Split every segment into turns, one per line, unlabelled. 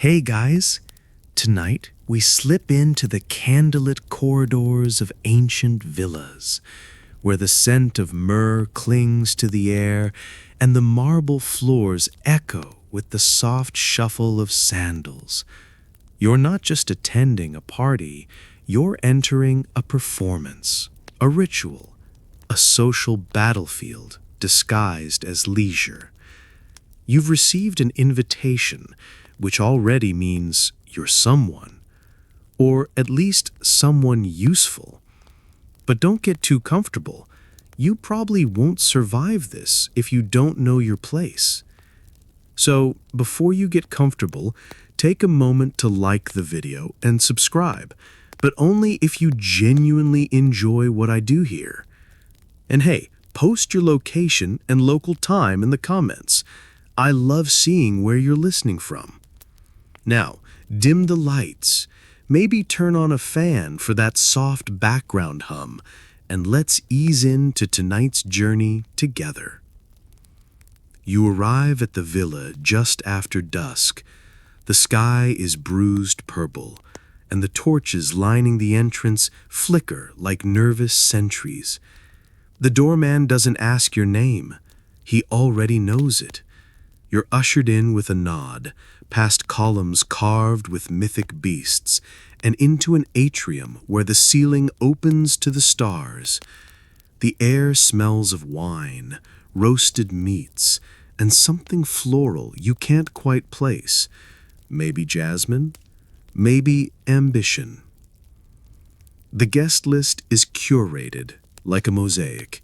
Hey guys, tonight we slip into the candlelit corridors of ancient villas, where the scent of myrrh clings to the air and the marble floors echo with the soft shuffle of sandals. You're not just attending a party, you're entering a performance, a ritual, a social battlefield disguised as leisure. You've received an invitation, which already means you're someone, or at least someone useful. But don't get too comfortable. You probably won't survive this if you don't know your place. So, before you get comfortable, take a moment to like the video and subscribe, but only if you genuinely enjoy what I do here. And hey, post your location and local time in the comments. I love seeing where you're listening from. Now, dim the lights, maybe turn on a fan for that soft background hum, and let's ease into tonight's journey together. You arrive at the villa just after dusk. The sky is bruised purple, and the torches lining the entrance flicker like nervous sentries. The doorman doesn't ask your name. He already knows it. You're ushered in with a nod, past columns carved with mythic beasts, and into an atrium where the ceiling opens to the stars. The air smells of wine, roasted meats, and something floral you can't quite place. Maybe jasmine, maybe ambition. The guest list is curated like a mosaic,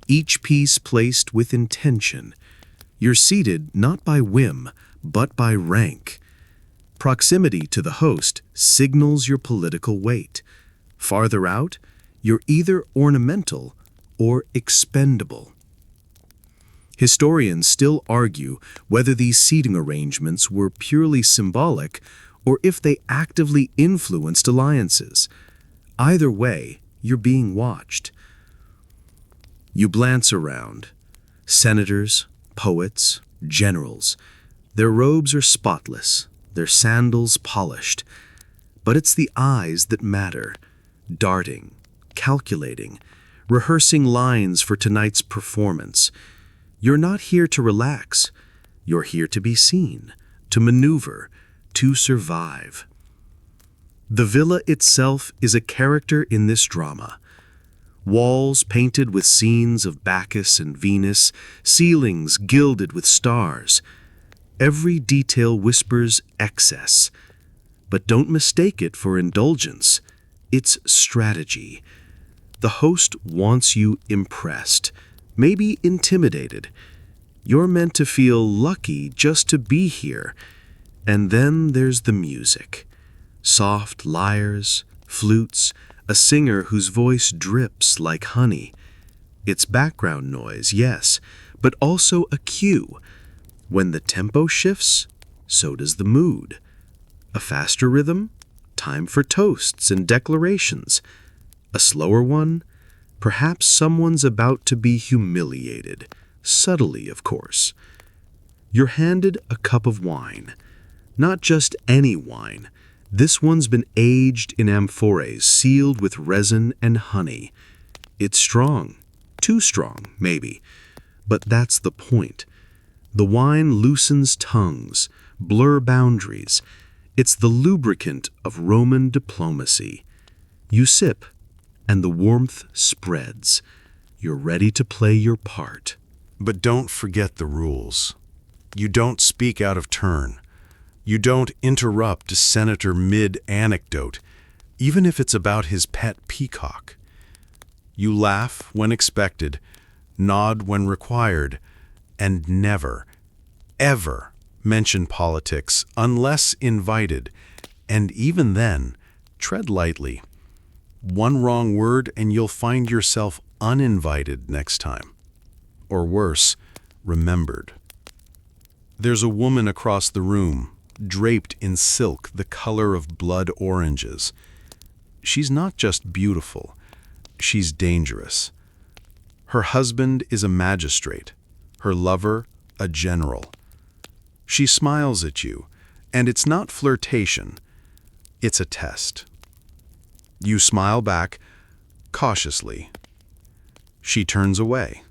each piece placed with intention. You're seated not by whim, but by rank. Proximity to the host signals your political weight. Farther out, you're either ornamental or expendable. Historians still argue whether these seating arrangements were purely symbolic or if they actively influenced alliances. Either way, you're being watched. You glance around. Senators, poets, generals. Their robes are spotless, their sandals polished. But it's the eyes that matter, darting, calculating, rehearsing lines for tonight's performance. You're not here to relax. You're here to be seen, to maneuver, to survive. The villa itself is a character in this drama. Walls painted with scenes of Bacchus and Venus, ceilings gilded with stars. Every detail whispers excess. But don't mistake it for indulgence. It's strategy. The host wants you impressed, maybe intimidated. You're meant to feel lucky just to be here. And then there's the music. Soft lyres, flutes, a singer whose voice drips like honey. It's background noise, yes, but also a cue. When the tempo shifts, so does the mood. A faster rhythm? Time for toasts and declarations. A slower one? Perhaps someone's about to be humiliated. Subtly, of course. You're handed a cup of wine. Not just any wine. This one's been aged in amphoras sealed with resin and honey. It's strong. Too strong, maybe. But that's the point. The wine loosens tongues, blur boundaries. It's the lubricant of Roman diplomacy. You sip, and the warmth spreads. You're ready to play your part.
But don't forget the rules. You don't speak out of turn. You don't interrupt a senator mid-anecdote, even if it's about his pet peacock. You laugh when expected, nod when required, and never, ever mention politics unless invited, and even then, tread lightly. One wrong word and you'll find yourself uninvited next time. Or worse, remembered. There's a woman across the room, draped in silk the color of blood oranges. She's not just beautiful, she's dangerous. Her husband is a magistrate, her lover a general. She smiles at you, And it's not flirtation, it's a test. You smile back, cautiously. She turns away.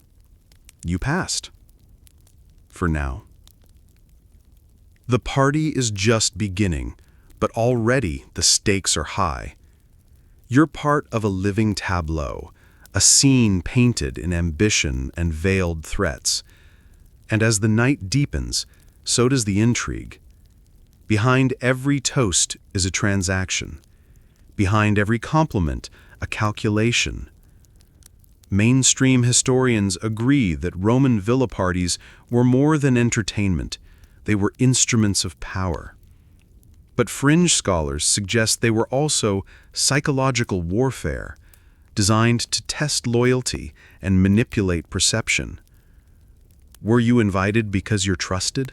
You passed. For now. The party is just beginning, but already the stakes are high. You're part of a living tableau, a scene painted in ambition and veiled threats. And as the night deepens, so does the intrigue. Behind every toast is a transaction. Behind every compliment, a calculation. Mainstream historians agree that Roman villa parties were more than entertainment. They were instruments of power. But fringe scholars suggest they were also psychological warfare, designed to test loyalty and manipulate perception. Were you invited because you're trusted?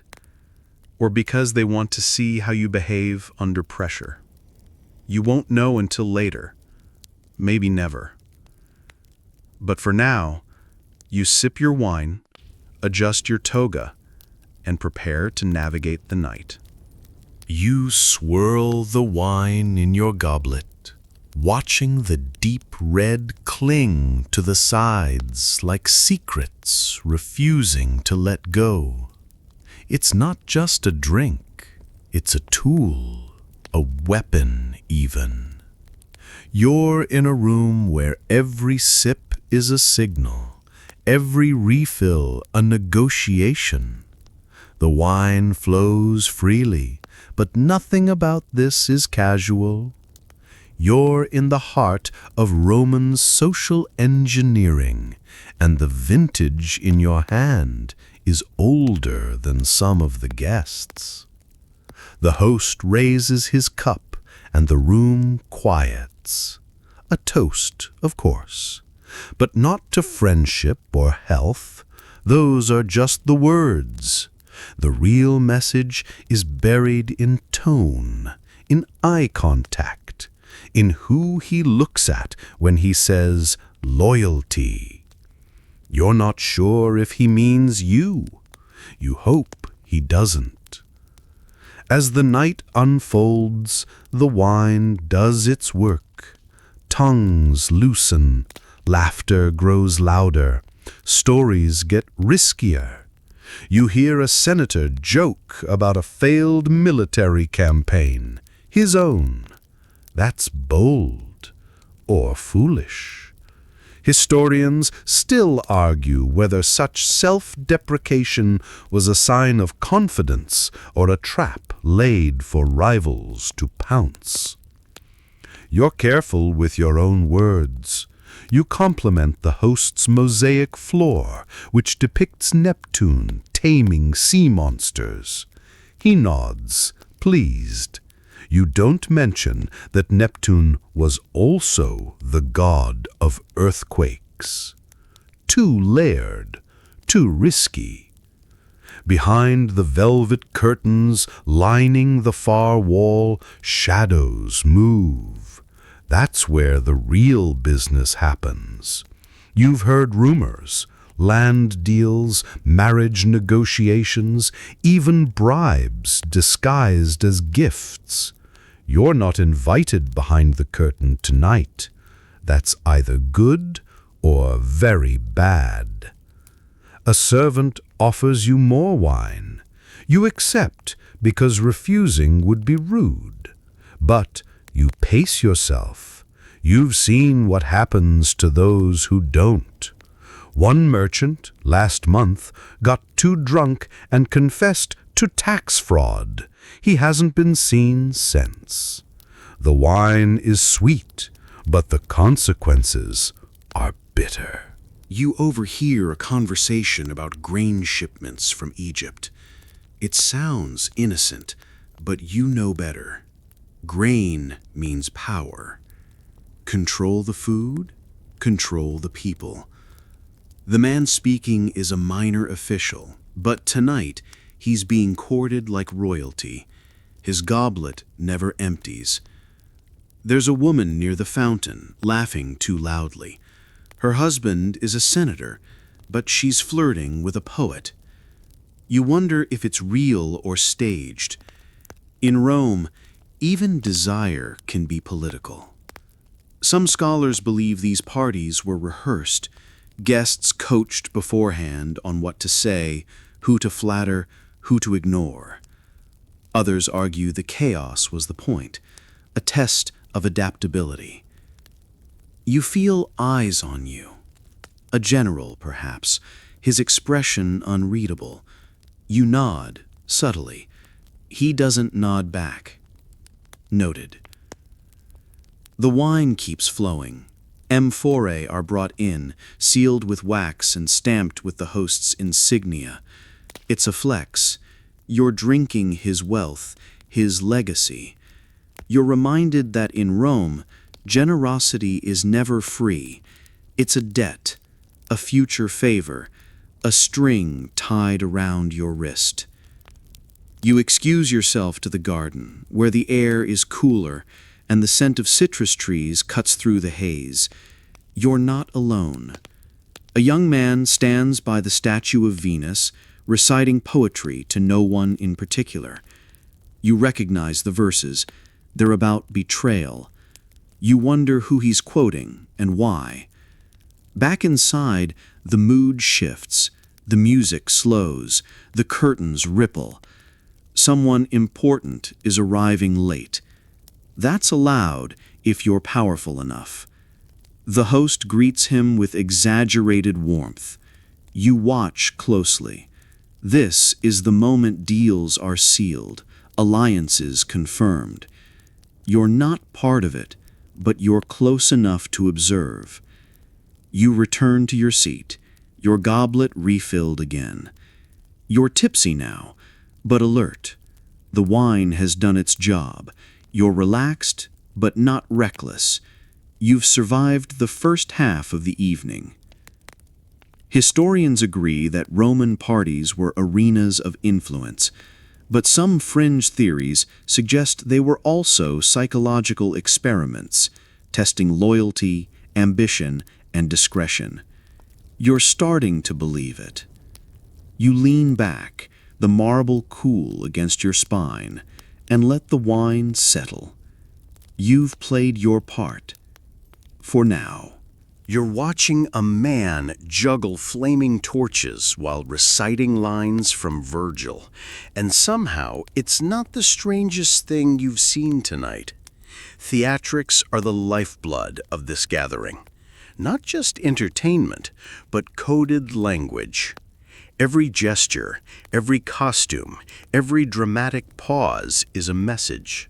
Or because they want to see how you behave under pressure? You won't know until later, maybe never. But for now, you sip your wine, adjust your toga, and prepare to navigate the night.
You swirl the wine in your goblet, watching the deep red cling to the sides like secrets refusing to let go. It's not just a drink, it's a tool, a weapon even. You're in a room where every sip is a signal, every refill a negotiation. The wine flows freely, but nothing about this is casual. You're in the heart of Roman social engineering, and the vintage in your hand is older than some of the guests. The host raises his cup, and the room quiets. A toast, of course, but not to friendship or health. Those are just the words. The real message is buried in tone, in eye contact, in who he looks at when he says loyalty. You're not sure if he means you. You hope he doesn't. As the night unfolds, the wine does its work. Tongues loosen, laughter grows louder, stories get riskier. You hear a senator joke about a failed military campaign, his own. That's bold or foolish. Historians still argue whether such self-deprecation was a sign of confidence or a trap laid for rivals to pounce. You're careful with your own words. You compliment the host's mosaic floor, which depicts Neptune taming sea monsters. He nods, pleased. You don't mention that Neptune was also the god of earthquakes. Too layered, too risky. Behind the velvet curtains lining the far wall, shadows move. That's where the real business happens. You've heard rumors, land deals, marriage negotiations, even bribes disguised as gifts. You're not invited behind the curtain tonight. That's either good or very bad. A servant offers you more wine. You accept because refusing would be rude. But you pace yourself. You've seen what happens to those who don't. One merchant, last month, got too drunk and confessed to tax fraud. He hasn't been seen since. The wine is sweet, but the consequences are bitter.
You overhear a conversation about grain shipments from Egypt. It sounds innocent, but you know better. Grain means power. Control the food, control the people. The man speaking is a minor official, but tonight he's being courted like royalty. His goblet never empties. There's a woman near the fountain, laughing too loudly. Her husband is a senator, but she's flirting with a poet. You wonder if it's real or staged. In Rome, even desire can be political. Some scholars believe these parties were rehearsed, guests coached beforehand on what to say, who to flatter, who to ignore. Others argue the chaos was the point, a test of adaptability. You feel eyes on you. A general, perhaps, his expression unreadable. You nod, subtly. He doesn't nod back. Noted. The wine keeps flowing. Amphorae are brought in, sealed with wax and stamped with the host's insignia. It's a flex. You're drinking his wealth, his legacy. You're reminded that in Rome, generosity is never free. It's a debt, a future favor, a string tied around your wrist. You excuse yourself to the garden, where the air is cooler and the scent of citrus trees cuts through the haze. You're not alone. A young man stands by the statue of Venus, reciting poetry to no one in particular. You recognize the verses. They're about betrayal. You wonder who he's quoting and why. Back inside, the mood shifts, the music slows, the curtains ripple. Someone important is arriving late. That's allowed if you're powerful enough. The host greets him with exaggerated warmth. You watch closely. This is the moment deals are sealed, alliances confirmed. You're not part of it, but you're close enough to observe. You return to your seat, your goblet refilled again. You're tipsy now, but alert. The wine has done its job. You're relaxed, but not reckless. You've survived the first half of the evening. Historians agree that Roman parties were arenas of influence, but some fringe theories suggest they were also psychological experiments, testing loyalty, ambition, and discretion. You're starting to believe it. You lean back, the marble cool against your spine, and let the wine settle. You've played your part. For now.
You're watching a man juggle flaming torches while reciting lines from Virgil, and somehow it's not the strangest thing you've seen tonight. Theatrics are the lifeblood of this gathering. Not just entertainment, but coded language. Every gesture, every costume, every dramatic pause is a message.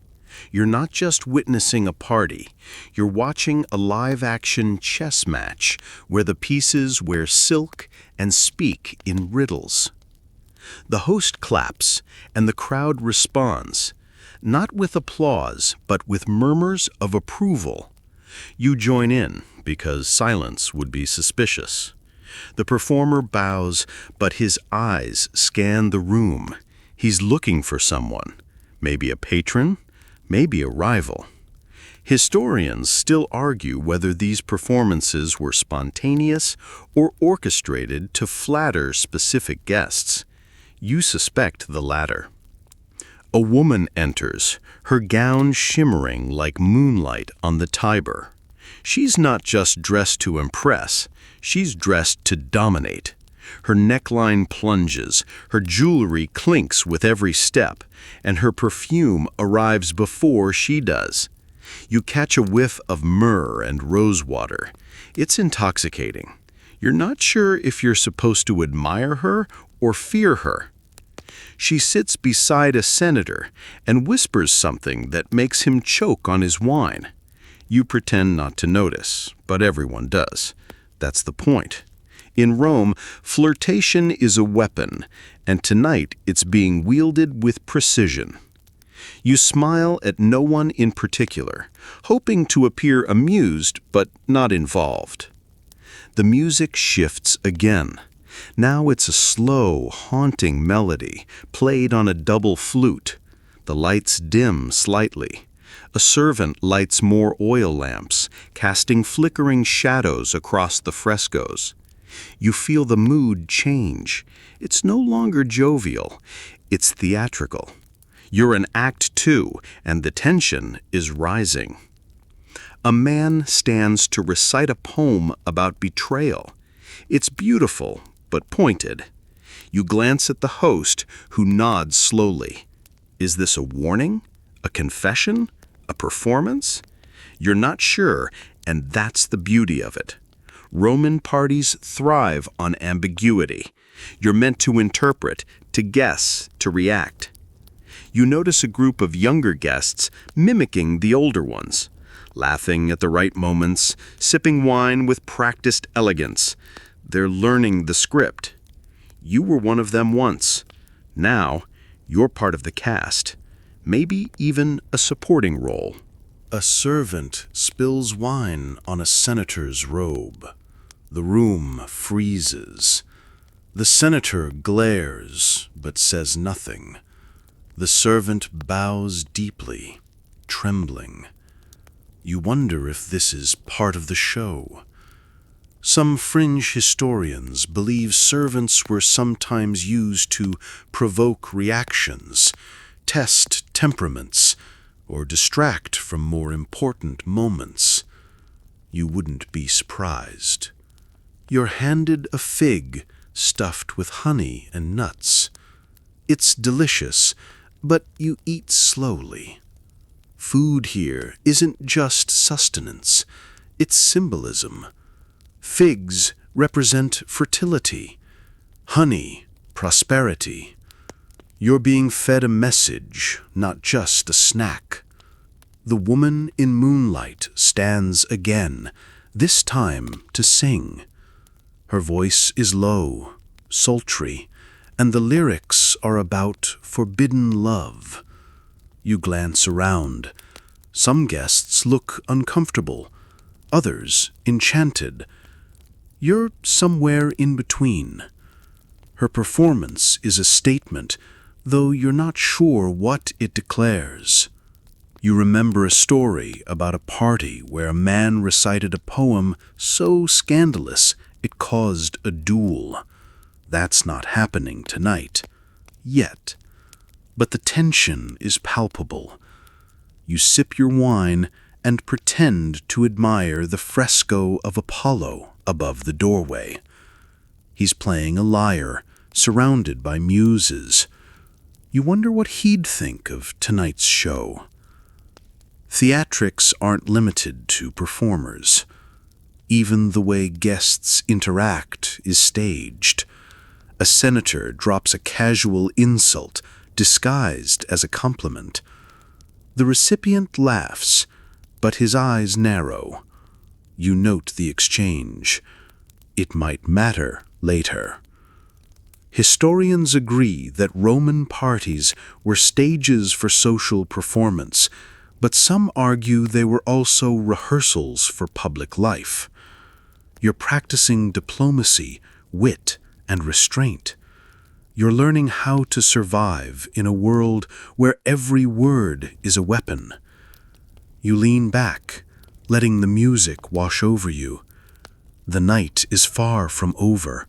You're not just witnessing a party, you're watching a live-action chess match where the pieces wear silk and speak in riddles. The host claps, and the crowd responds, not with applause, but with murmurs of approval. You join in, because silence would be suspicious. The performer bows, but his eyes scan the room. He's looking for someone, maybe a patron, maybe a rival. Historians still argue whether these performances were spontaneous or orchestrated to flatter specific guests. You suspect the latter. A woman enters, her gown shimmering like moonlight on the Tiber. She's not just dressed to impress, she's dressed to dominate. Her neckline plunges, her jewelry clinks with every step, and her perfume arrives before she does. You catch a whiff of myrrh and rosewater. It's intoxicating. You're not sure if you're supposed to admire her or fear her. She sits beside a senator and whispers something that makes him choke on his wine. You pretend not to notice, but everyone does. That's the point. In Rome, flirtation is a weapon, and tonight it's being wielded with precision. You smile at no one in particular, hoping to appear amused but not involved. The music shifts again. Now it's a slow, haunting melody, played on a double flute. The lights dim slightly. A servant lights more oil lamps, casting flickering shadows across the frescoes. You feel the mood change. It's no longer jovial, it's theatrical.
You're in Act 2, and the tension is rising. A man stands to recite a poem about betrayal. It's beautiful, but pointed. You glance at the host, who nods slowly. Is this a warning? A confession? A performance? You're not sure, and that's the beauty of it. Roman parties thrive on ambiguity. You're meant to interpret, to guess, to react. You notice a group of younger guests mimicking the older ones, laughing at the right moments, sipping wine with practiced elegance. They're learning the script. You were one of them once. Now, you're part of the cast, maybe even a supporting role.
A servant spills wine on a senator's robe. The room freezes. The senator glares, but says nothing. The servant bows deeply, trembling. You wonder if this is part of the show. Some fringe historians believe servants were sometimes used to provoke reactions, test temperaments, or distract from more important moments. You wouldn't be surprised. You're handed a fig stuffed with honey and nuts. It's delicious, but you eat slowly. Food here isn't just sustenance, it's symbolism. Figs represent fertility, honey, prosperity. You're being fed a message, not just a snack. The woman in moonlight stands again, this time to sing. Her voice is low, sultry, and the lyrics are about forbidden love. You glance around. Some guests look uncomfortable, others enchanted. You're somewhere in between. Her performance is a statement, though you're not sure what it declares. You remember a story about a party where a man recited a poem so scandalous it caused a duel. That's not happening tonight. Yet. But the tension is palpable. You sip your wine and pretend to admire the fresco of Apollo above the doorway. He's playing a lyre, surrounded by muses. You wonder what he'd think of tonight's show. Theatrics aren't limited to performers. Even the way guests interact is staged. A senator drops a casual insult disguised as a compliment. The recipient laughs, but his eyes narrow. You note the exchange. It might matter later. Historians agree that Roman parties were stages for social performance, but some argue they were also rehearsals for public life. You're practicing diplomacy, wit, and restraint. You're learning how to survive in a world where every word is a weapon. You lean back, letting the music wash over you. The night is far from over,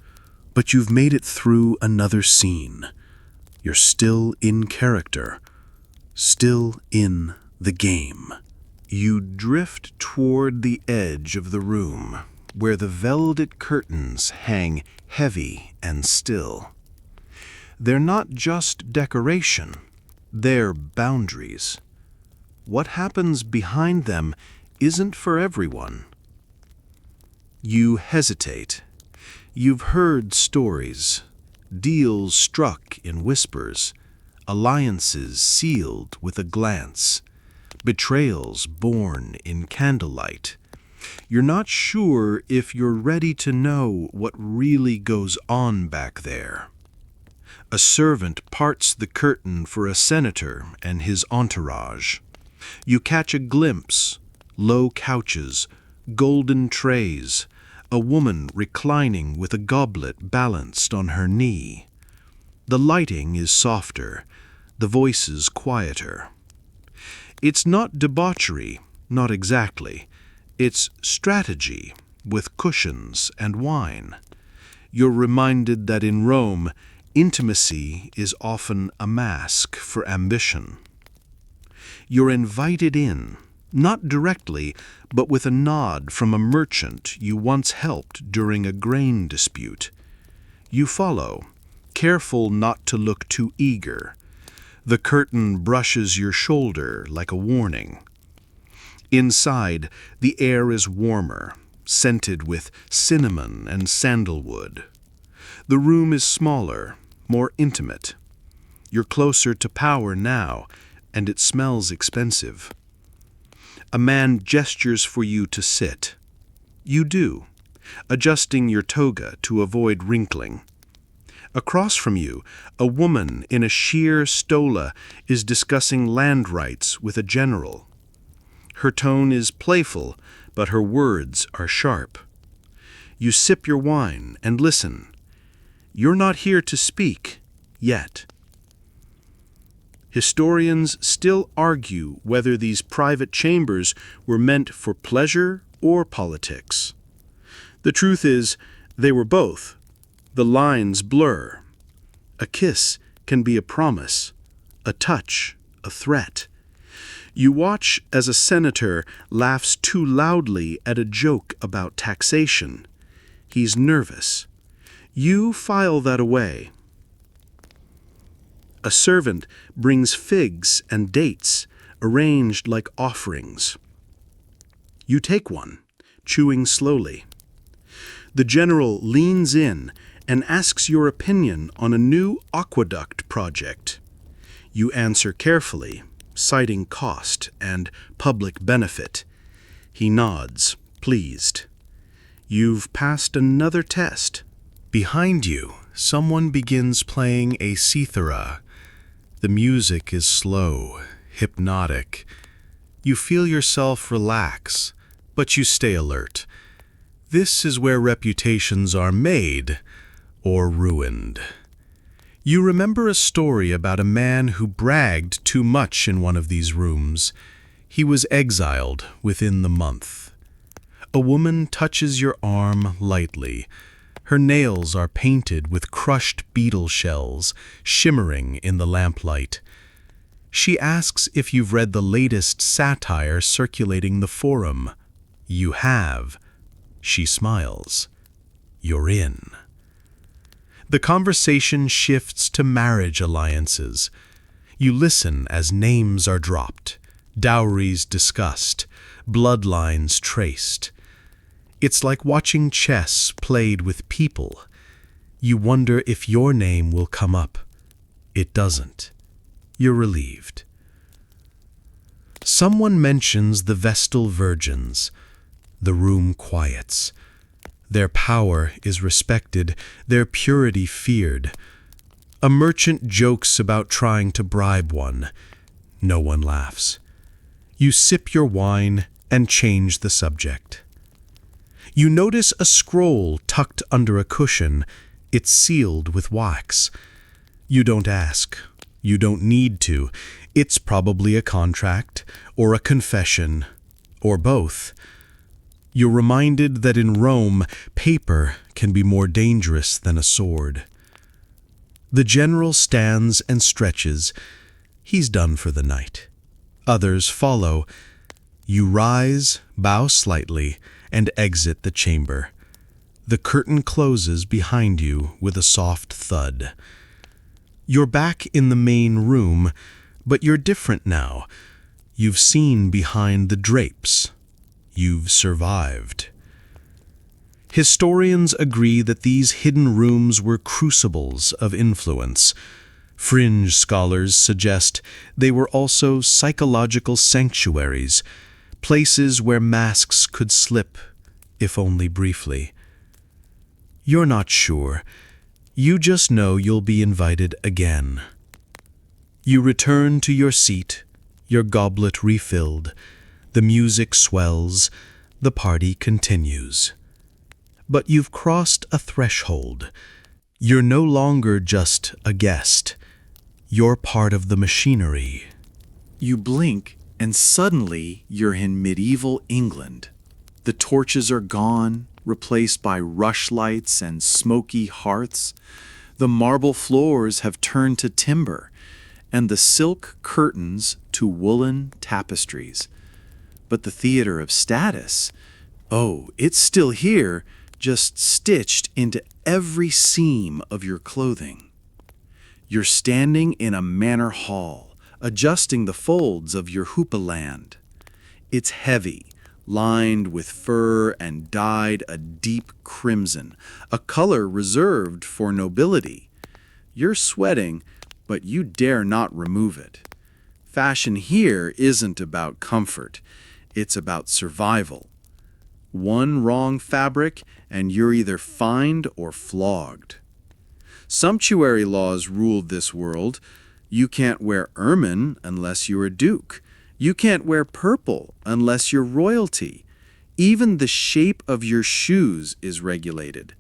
but you've made it through another scene. You're still in character, still in the game. You drift toward the edge of the room, where the velvet curtains hang heavy and still. They're not just decoration, they're boundaries. What happens behind them isn't for everyone. You hesitate. You've heard stories, deals struck in whispers, alliances sealed with a glance, betrayals born in candlelight. You're not sure if you're ready to know what really goes on back there. A servant parts the curtain for a senator and his entourage. You catch a glimpse, low couches, golden trays, a woman reclining with a goblet balanced on her knee. The lighting is softer, the voices quieter. It's not debauchery, not exactly. It's strategy, with cushions and wine. You're reminded that in Rome,
Intimacy is often a mask for ambition. You're invited in, not directly, but with a nod from a merchant you once helped during a grain dispute. You follow, careful not to look too eager. The curtain brushes your shoulder like a warning. Inside, the air is warmer, scented with cinnamon and sandalwood. The room is smaller, more intimate. You're closer to power now, and it smells expensive. A man gestures for you to sit. You do, adjusting your toga to avoid wrinkling. Across from you, a woman in a sheer stola is discussing land rights with a general. Her tone is playful, but her words are sharp. You sip your wine and listen. You're not here to speak, yet. Historians still argue whether these private chambers were meant for pleasure or politics. The truth is, they were both. The lines blur. A kiss can be a promise, a touch, a threat. You watch as a senator laughs too loudly at a joke about taxation. He's nervous. You file that away. A servant brings figs and dates, arranged like offerings. You take one, chewing slowly. The general leans in and asks your opinion on a new aqueduct project. You answer carefully, citing cost and public benefit. He nods, pleased. You've passed another test.
Behind you, someone begins playing a cithara. The music is slow, hypnotic. You feel yourself relax, but you stay alert. This is where reputations are made or ruined. You remember a story about a man who bragged too much in one of these rooms. He was exiled within the month. A woman touches your arm lightly. Her nails are painted with crushed beetle shells, shimmering in the lamplight. She asks if you've read the latest satire circulating the forum. You have. She smiles. You're in. The conversation shifts to marriage alliances. You listen as names are dropped, dowries discussed, bloodlines traced. It's like watching chess played with people. You wonder if your name will come up. It doesn't. You're relieved. Someone mentions the Vestal Virgins. The room quiets. Their power is respected, their purity feared. A merchant jokes about trying to bribe one. No one laughs. You sip your wine and change the subject. You notice a scroll tucked under a cushion. It's sealed with wax. You don't ask. You don't need to. It's probably a contract, or a confession, or both. You're reminded that in Rome, paper can be more dangerous than a sword. The general stands and stretches. He's done for the night. Others follow. You rise, bow slightly, and exit the chamber. The curtain closes behind you with a soft thud. You're back in the main room, but you're different now. You've seen behind the drapes. You've survived. Historians agree that these hidden rooms were crucibles of influence. Fringe scholars suggest they were also psychological sanctuaries, places where masks could slip, if only briefly. You're not sure. You just know you'll be invited again. You return to your seat, your goblet refilled. The music swells, the party continues. But you've crossed a threshold. You're no longer just a guest. You're part of the machinery.
You blink, and suddenly you're in medieval England. The torches are gone, replaced by rushlights and smoky hearths. The marble floors have turned to timber, and the silk curtains to woolen tapestries. But the theater of status, oh, it's still here, just stitched into every seam of your clothing. You're standing in a manor hall, adjusting the folds of your houppelande. It's heavy, lined with fur and dyed a deep crimson, a color reserved for nobility. You're sweating, but you dare not remove it. Fashion here isn't about comfort, it's about survival. One wrong fabric, and you're either fined or flogged. Sumptuary laws ruled this world. You can't wear ermine unless you're a duke. You can't wear purple unless you're royalty. Even the shape of your shoes is regulated.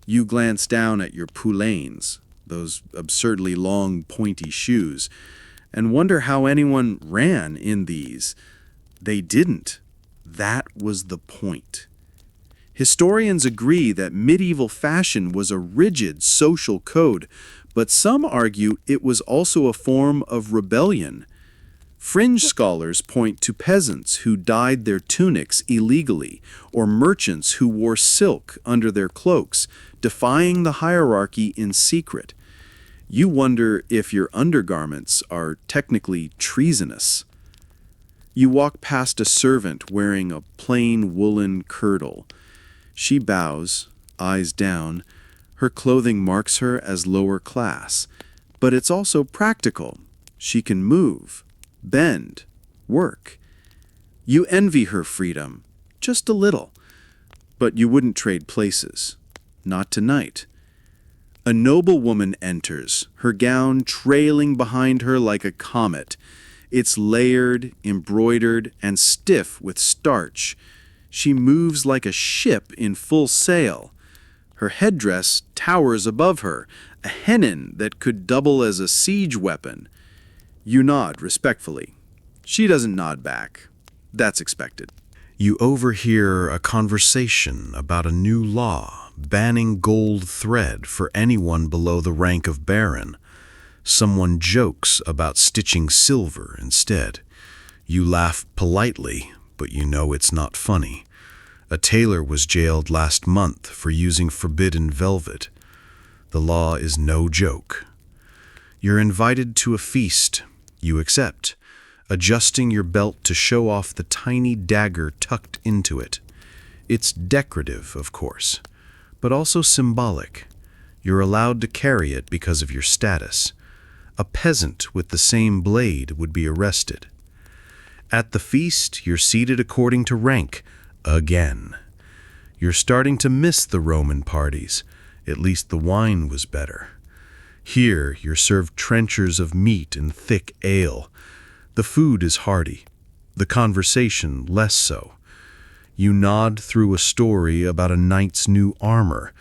You glance down at your poulaines, those absurdly long, pointy shoes, and wonder how anyone ran in these. They didn't. That was the point. Historians agree that medieval fashion was a rigid social code, but some argue it was also a form of rebellion. Fringe scholars point to peasants who dyed their tunics illegally, or merchants who wore silk under their cloaks, defying the hierarchy in secret. You wonder if your undergarments are technically treasonous. You walk past a servant wearing a plain woolen kirtle. She bows, eyes down. Her clothing marks her as lower class, but it's also practical. She can move, bend, work. You envy her freedom, just a little, but you wouldn't trade places. Not tonight. A noblewoman enters, her gown trailing behind her like a comet. It's layered, embroidered, and stiff with starch. She moves like a ship in full sail. Her headdress towers above her, a hennin that could double as a siege weapon. You nod respectfully. She doesn't nod back. That's expected.
You overhear a conversation about a new law banning gold thread for anyone below the rank of baron. Someone jokes about stitching silver instead. You laugh politely, but you know it's not funny. A tailor was jailed last month for using forbidden velvet. The law is no joke. You're invited to a feast. You accept, adjusting your belt to show off the tiny dagger tucked into it. It's decorative, of course, but also symbolic. You're allowed to carry it because of your status. A peasant with the same blade would be arrested. At the feast, you're seated according to rank, again. You're starting to miss the Roman parties. At least the wine was better. Here, you're served trenchers of meat and thick ale. The food is hearty, the conversation less so. You nod through a story about a knight's new armor,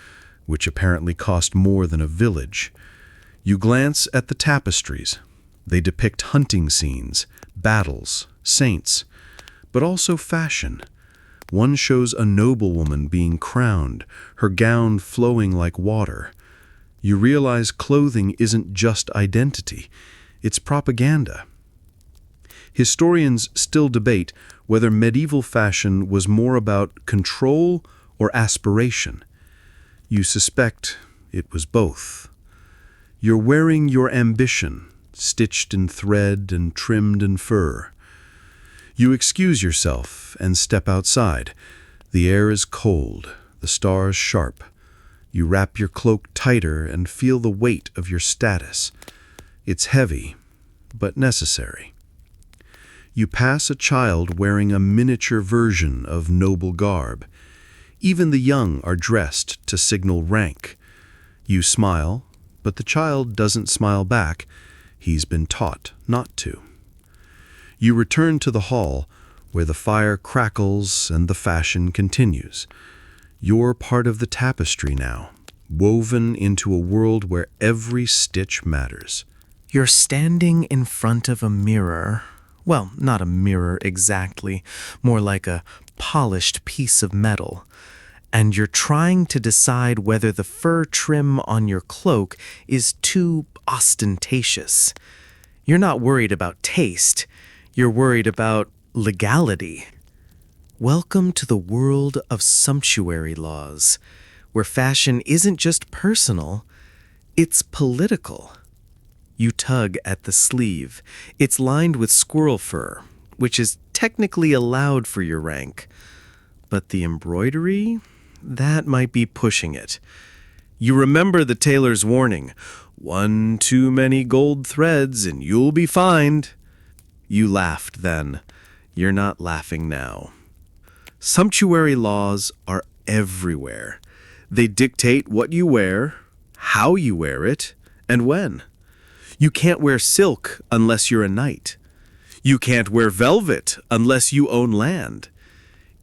which apparently cost more than a village. You glance at the tapestries. They depict hunting scenes, battles, saints, but also fashion. One shows a noblewoman being crowned, her gown flowing like water. You realize clothing isn't just identity, it's propaganda. Historians still debate whether medieval fashion was more about control or aspiration. You suspect it was both. You're wearing your ambition, stitched in thread and trimmed in fur. You excuse yourself and step outside. The air is cold, the stars sharp. You wrap your cloak tighter and feel the weight of your status. It's heavy, but necessary. You pass a child wearing a miniature version of noble garb. Even the young are dressed to signal rank. You smile, but the child doesn't smile back. He's been taught not to. You return to the hall, where the fire crackles and the fashion continues. You're part of the tapestry now, woven into a world where every stitch matters.
You're standing in front of a mirror. Well, not a mirror exactly, more like a polished piece of metal. and you're trying to decide whether the fur trim on your cloak is too ostentatious. You're not worried about taste, you're worried about legality. Welcome to the world of sumptuary laws, where fashion isn't just personal, it's political. You tug at the sleeve. It's lined with squirrel fur, which is technically allowed for your rank. But the embroidery? That might be pushing it. You remember the tailor's warning, 1 too many gold threads and you'll be fined. You laughed then. You're not laughing now. Sumptuary laws are everywhere. They dictate what you wear, how you wear it, and when. You can't wear silk unless you're a knight. You can't wear velvet unless you own land.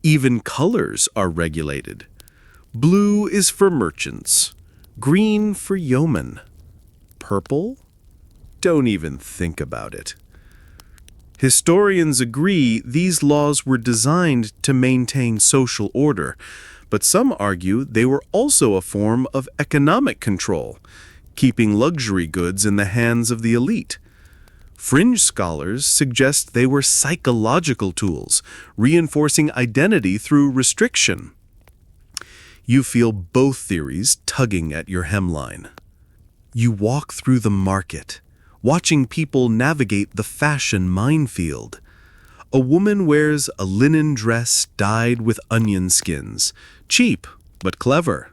Even colors are regulated. Blue is for merchants, green for yeomen. Purple? Don't even think about it. Historians agree these laws were designed to maintain social order, but some argue they were also a form of economic control, keeping luxury goods in the hands of the elite. Fringe scholars suggest they were psychological tools, reinforcing identity through restriction. You feel both theories tugging at your hemline. You walk through the market, watching people navigate the fashion minefield. A woman wears a linen dress dyed with onion skins, cheap but clever.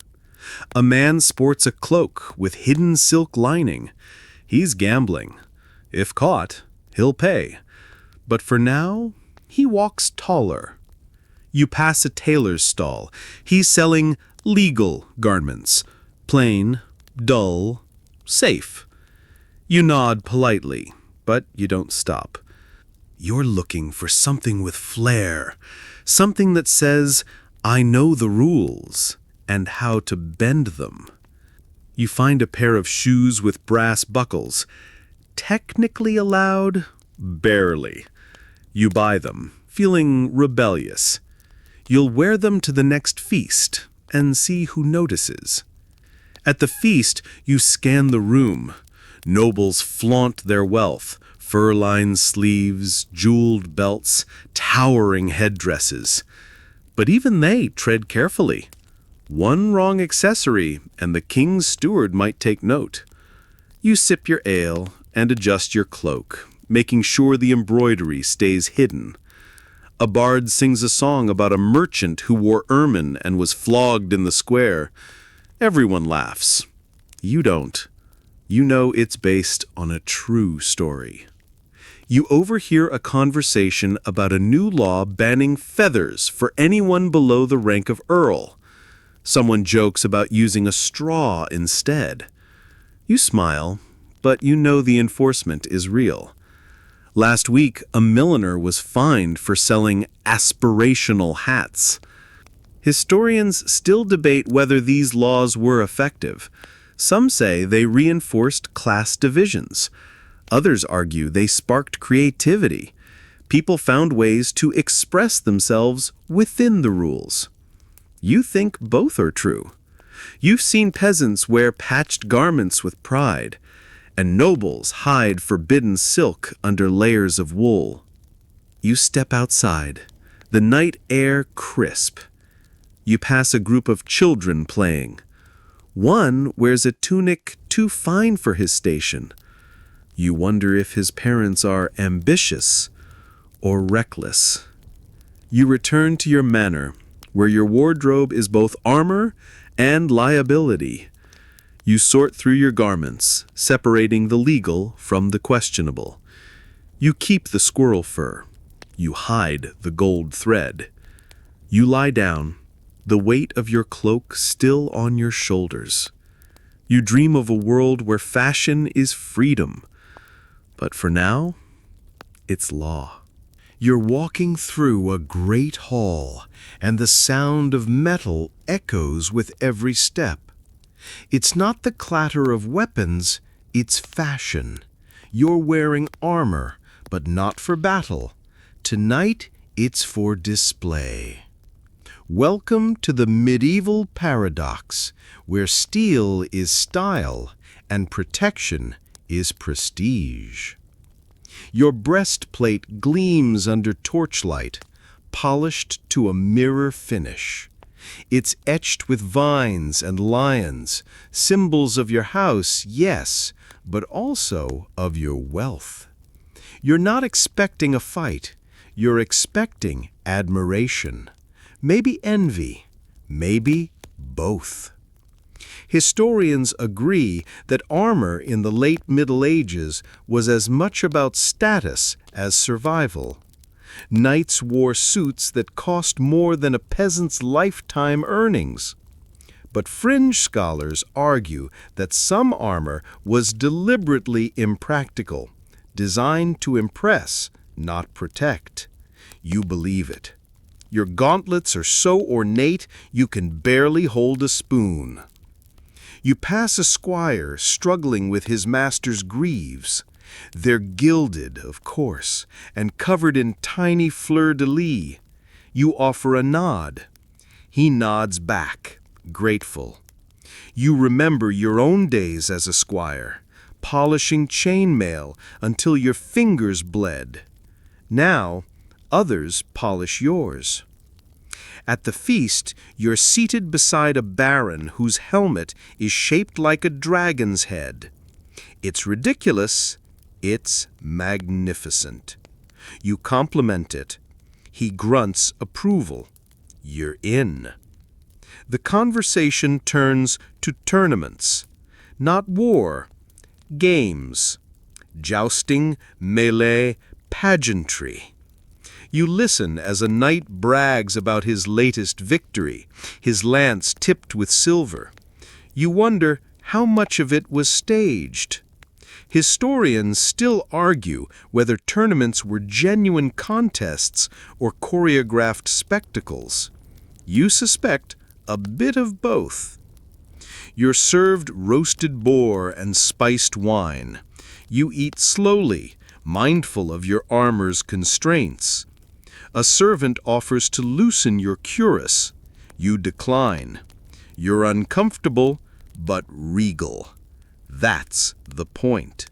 A man sports a cloak with hidden silk lining. He's gambling. If caught, he'll pay. But for now, he walks taller. You pass a tailor's stall. He's selling legal garments. Plain, dull, safe. You nod politely, but you don't stop. You're looking for something with flair, something that says, I know the rules and how to bend them. You find a pair of shoes with brass buckles. Technically allowed, barely. You buy them, feeling rebellious. You'll wear them to the next feast and see who notices. At the feast, you scan the room. Nobles flaunt their wealth, fur-lined sleeves, jeweled belts, towering headdresses. But even they tread carefully. One wrong accessory, and the king's steward might take note. You sip your ale and adjust your cloak, making sure the embroidery stays hidden. A bard sings a song about a merchant who wore ermine and was flogged in the square. Everyone laughs. You don't. You know it's based on a true story. You overhear a conversation about a new law banning feathers for anyone below the rank of earl. Someone jokes about using a straw instead. You smile, but you know the enforcement is real. Last week, a milliner was fined for selling aspirational hats. Historians still debate whether these laws were effective. Some say they reinforced class divisions. Others argue they sparked creativity. People found ways to express themselves within the rules. You think both are true. You've seen peasants wear patched garments with pride, and nobles hide forbidden silk under layers of wool. You step outside, the night air crisp. You pass a group of children playing. One wears a tunic too fine for his station. You wonder if his parents are ambitious or reckless. You return to your manor, where your wardrobe is both armor and liability. You sort through your garments, separating the legal from the questionable. You keep the squirrel fur. You hide the gold thread. You lie down, the weight of your cloak still on your shoulders. You dream of a world where fashion is freedom. But for now, it's law.
You're walking through a great hall, and the sound of metal echoes with every step. It's not the clatter of weapons, it's fashion. You're wearing armor, but not for battle. Tonight, it's for display.
Welcome to the medieval paradox, where steel is style and protection is prestige. Your breastplate gleams under torchlight, polished to a mirror finish. It's etched with vines and lions, symbols of your house, yes, but also of your wealth. You're not expecting a fight, you're expecting admiration. Maybe envy, maybe both. Historians agree that armor in the late Middle Ages was as much about status as survival. Knights wore suits that cost more than a peasant's lifetime earnings. But fringe scholars argue that some armor was deliberately impractical, designed to impress, not protect. You believe it. Your gauntlets are so ornate you can barely hold a spoon. You pass a squire struggling with his master's greaves. They're gilded, of course, and covered in tiny fleur-de-lis. You offer a nod. He nods back, grateful. You remember your own days as a squire, polishing chainmail until your fingers bled. Now, others polish yours. At the feast, you're seated beside a baron whose helmet is shaped like a dragon's head. It's ridiculous, it's magnificent. You compliment it. He grunts approval. You're in. The conversation turns to tournaments, not war, games, jousting, melee, pageantry. You listen as a knight brags about his latest victory, his lance tipped with silver. You wonder how much of it was staged. Historians still argue whether tournaments were genuine contests or choreographed spectacles. You suspect a bit of both. You're served roasted boar and spiced wine. You eat slowly, mindful of your armor's constraints. A servant offers to loosen your cuirass. You decline. You're uncomfortable, but regal. That's the point.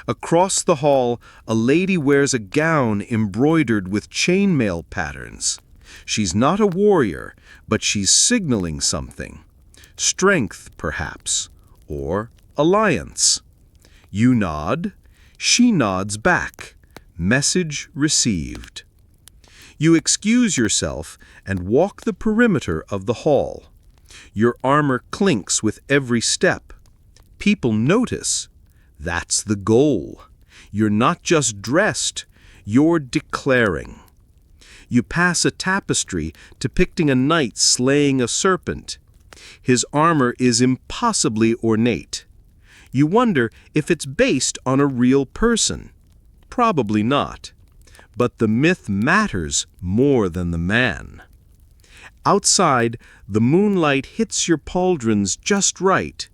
Across the hall, a lady wears a gown embroidered with chainmail patterns. She's not a warrior, but she's signaling something. Strength, perhaps, or alliance. You nod. She nods back. Message received. You excuse yourself and walk the perimeter of the hall. Your armor clinks with every step. People notice. That's the goal. You're not just dressed, you're declaring. You pass a tapestry depicting a knight slaying a serpent. His armor is impossibly ornate. You wonder if it's based on a real person. Probably not. But the myth matters more than the man. Outside, the moonlight hits your pauldrons just right.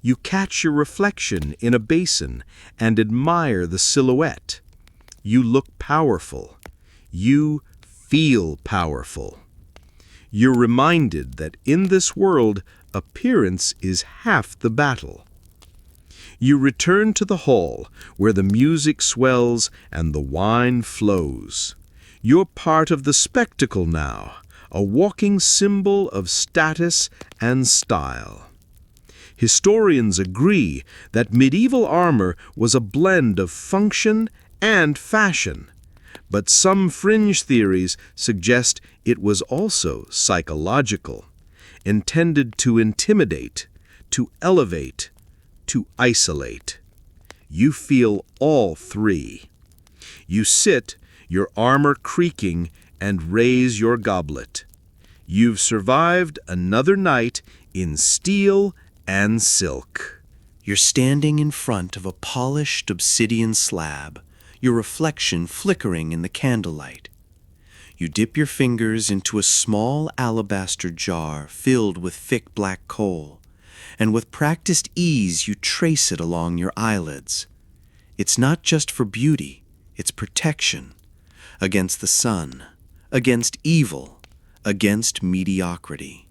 You catch your reflection in a basin and admire the silhouette. You look powerful. You feel powerful. You're reminded that in this world, appearance is half the battle. You return to the hall, where the music swells and the wine flows. You're part of the spectacle now, a walking symbol of status and style. Historians agree that medieval armor was a blend of function and fashion, but some fringe theories suggest it was also psychological, intended to intimidate, to elevate, to isolate. You feel all three. You sit, your armor creaking, and raise your goblet. You've survived another night in steel and silk.
You're standing in front of a polished obsidian slab, your reflection flickering in the candlelight. You dip your fingers into a small alabaster jar filled with thick black coal, and with practiced ease you trace it along your eyelids. It's not just for beauty, it's protection. Against the sun, against evil,
against mediocrity.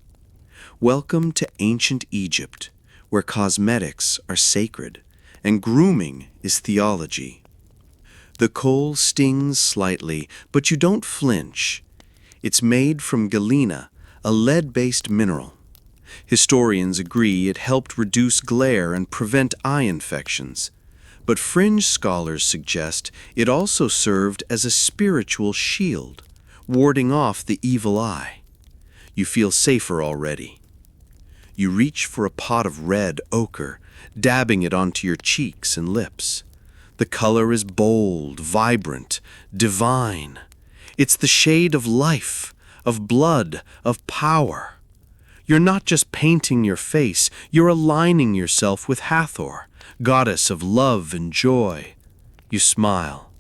Welcome to ancient Egypt, where cosmetics are sacred and grooming is theology. The coal stings slightly, but you don't flinch. It's made from galena, a lead-based mineral. Historians agree it helped reduce glare and prevent eye infections. But fringe scholars suggest it also served as a spiritual shield, warding off the evil eye. You feel safer already. You reach for a pot of red ochre, dabbing it onto your cheeks and lips. The color is bold, vibrant, divine. It's the shade of life, of blood, of power. You're not just painting your face, you're aligning yourself with Hathor, goddess of love and joy. You smile.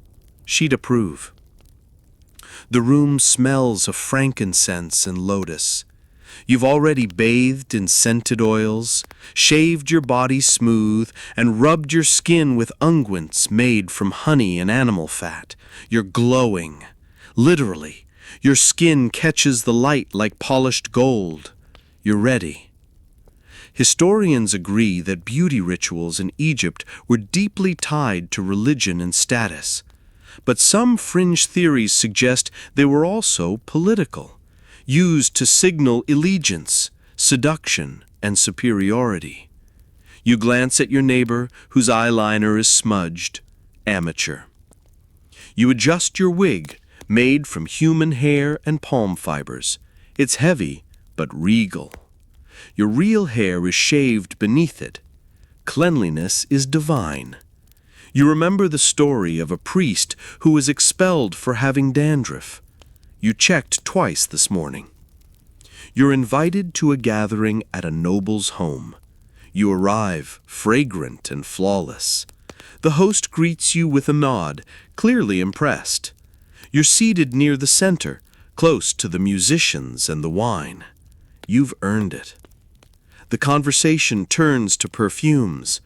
She'd approve. The room smells of frankincense and lotus. You've already bathed in scented oils, shaved your body smooth, and rubbed your skin with unguents made from honey and animal fat. You're glowing. Literally, your skin catches the light like polished gold. You're ready. Historians agree that beauty rituals in Egypt were deeply tied to religion and status. But some fringe theories suggest they were also political, used to signal allegiance, seduction, and superiority. You glance at your neighbor whose eyeliner is smudged. Amateur. You adjust your wig, made from human hair and palm fibers. It's heavy, but regal. Your real hair is shaved beneath it. Cleanliness is divine. You remember the story of a priest who was expelled for having dandruff. You checked twice this morning. You're invited to a gathering at a noble's home. You arrive, fragrant and flawless. The host greets you with a nod, clearly impressed. You're seated near the center, close to the musicians and the wine. You've earned it. The conversation turns to perfumes.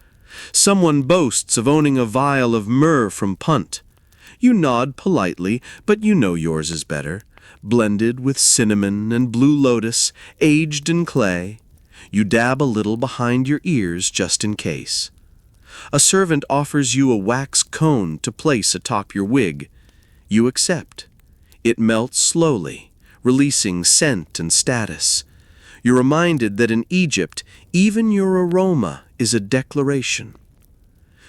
Someone boasts of owning a vial of myrrh from Punt. You nod politely, but you know yours is better. Blended with cinnamon and blue lotus, aged in clay. You dab a little behind your ears just in case. A servant offers you a wax cone to place atop your wig. You accept. It melts slowly, releasing scent and status. You're reminded that in Egypt, even your aroma is a declaration.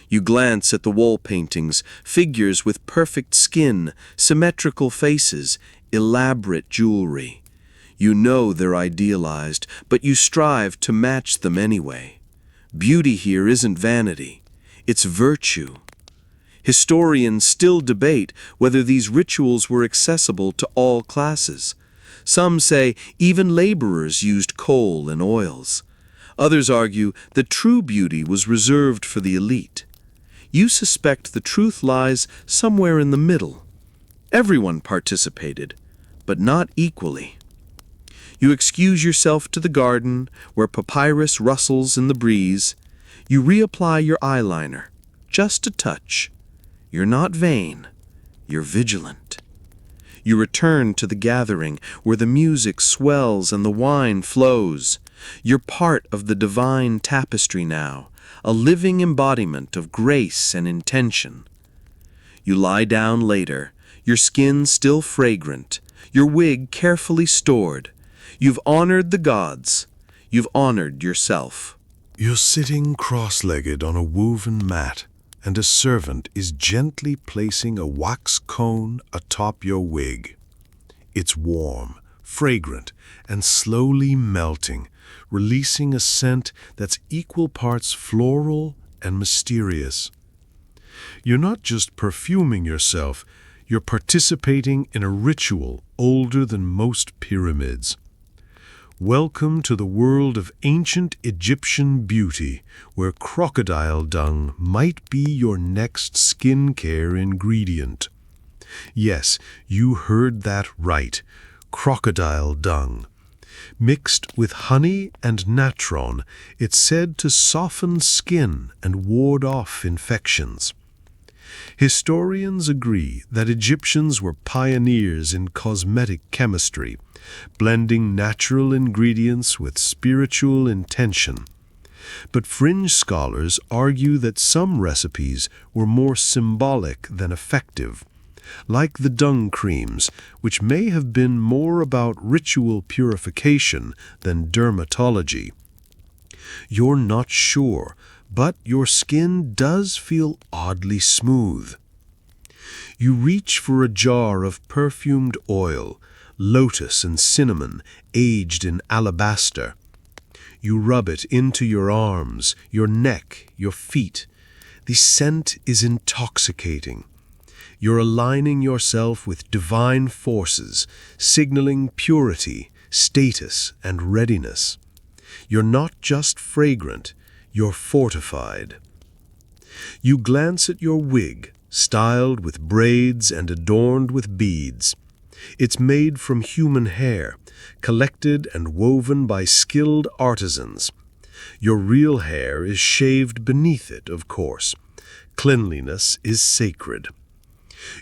You glance at the wall paintings, figures with perfect skin, symmetrical faces, elaborate jewelry. You know they're idealized, but you strive to match them anyway. Beauty here isn't vanity, it's virtue. Historians still debate whether these rituals were accessible to all classes. Some say even laborers used coal and oils. Others argue that true beauty was reserved for the elite. You suspect the truth lies somewhere in the middle. Everyone participated, but not equally. You excuse yourself to the garden, where papyrus rustles in the breeze. You reapply your eyeliner, just a touch. You're not vain, you're vigilant. You return to the gathering, where the music swells and the wine flows. You're part of the divine tapestry now, a living embodiment of grace and intention. You lie down later, your skin still fragrant, your wig carefully stored. You've honored the gods. You've honored yourself.
You're sitting cross-legged on a woven mat, and a servant is gently placing a wax cone atop your wig. It's warm, fragrant, and slowly melting, releasing a scent that's equal parts floral and mysterious. You're not just perfuming yourself, you're participating in a ritual older than most pyramids. Welcome to the world of ancient Egyptian beauty, where crocodile dung might be your next skincare ingredient. Yes, you heard that right, crocodile dung. Mixed with honey and natron, it's said to soften skin and ward off infections. Historians agree that Egyptians were pioneers in cosmetic chemistry, blending natural ingredients with spiritual intention. But fringe scholars argue that some recipes were more symbolic than effective, like the dung creams, which may have been more about ritual purification than dermatology. You're not sure, but your skin does feel oddly smooth. You reach for a jar of perfumed oil, lotus and cinnamon, aged in alabaster. You rub it into your arms, your neck, your feet. The scent is intoxicating. You're aligning yourself with divine forces, signaling purity, status, and readiness. You're not just fragrant, you're fortified. You glance at your wig, styled with braids and adorned with beads. It's made from human hair, collected and woven by skilled artisans. Your real hair is shaved beneath it, of course. Cleanliness is sacred.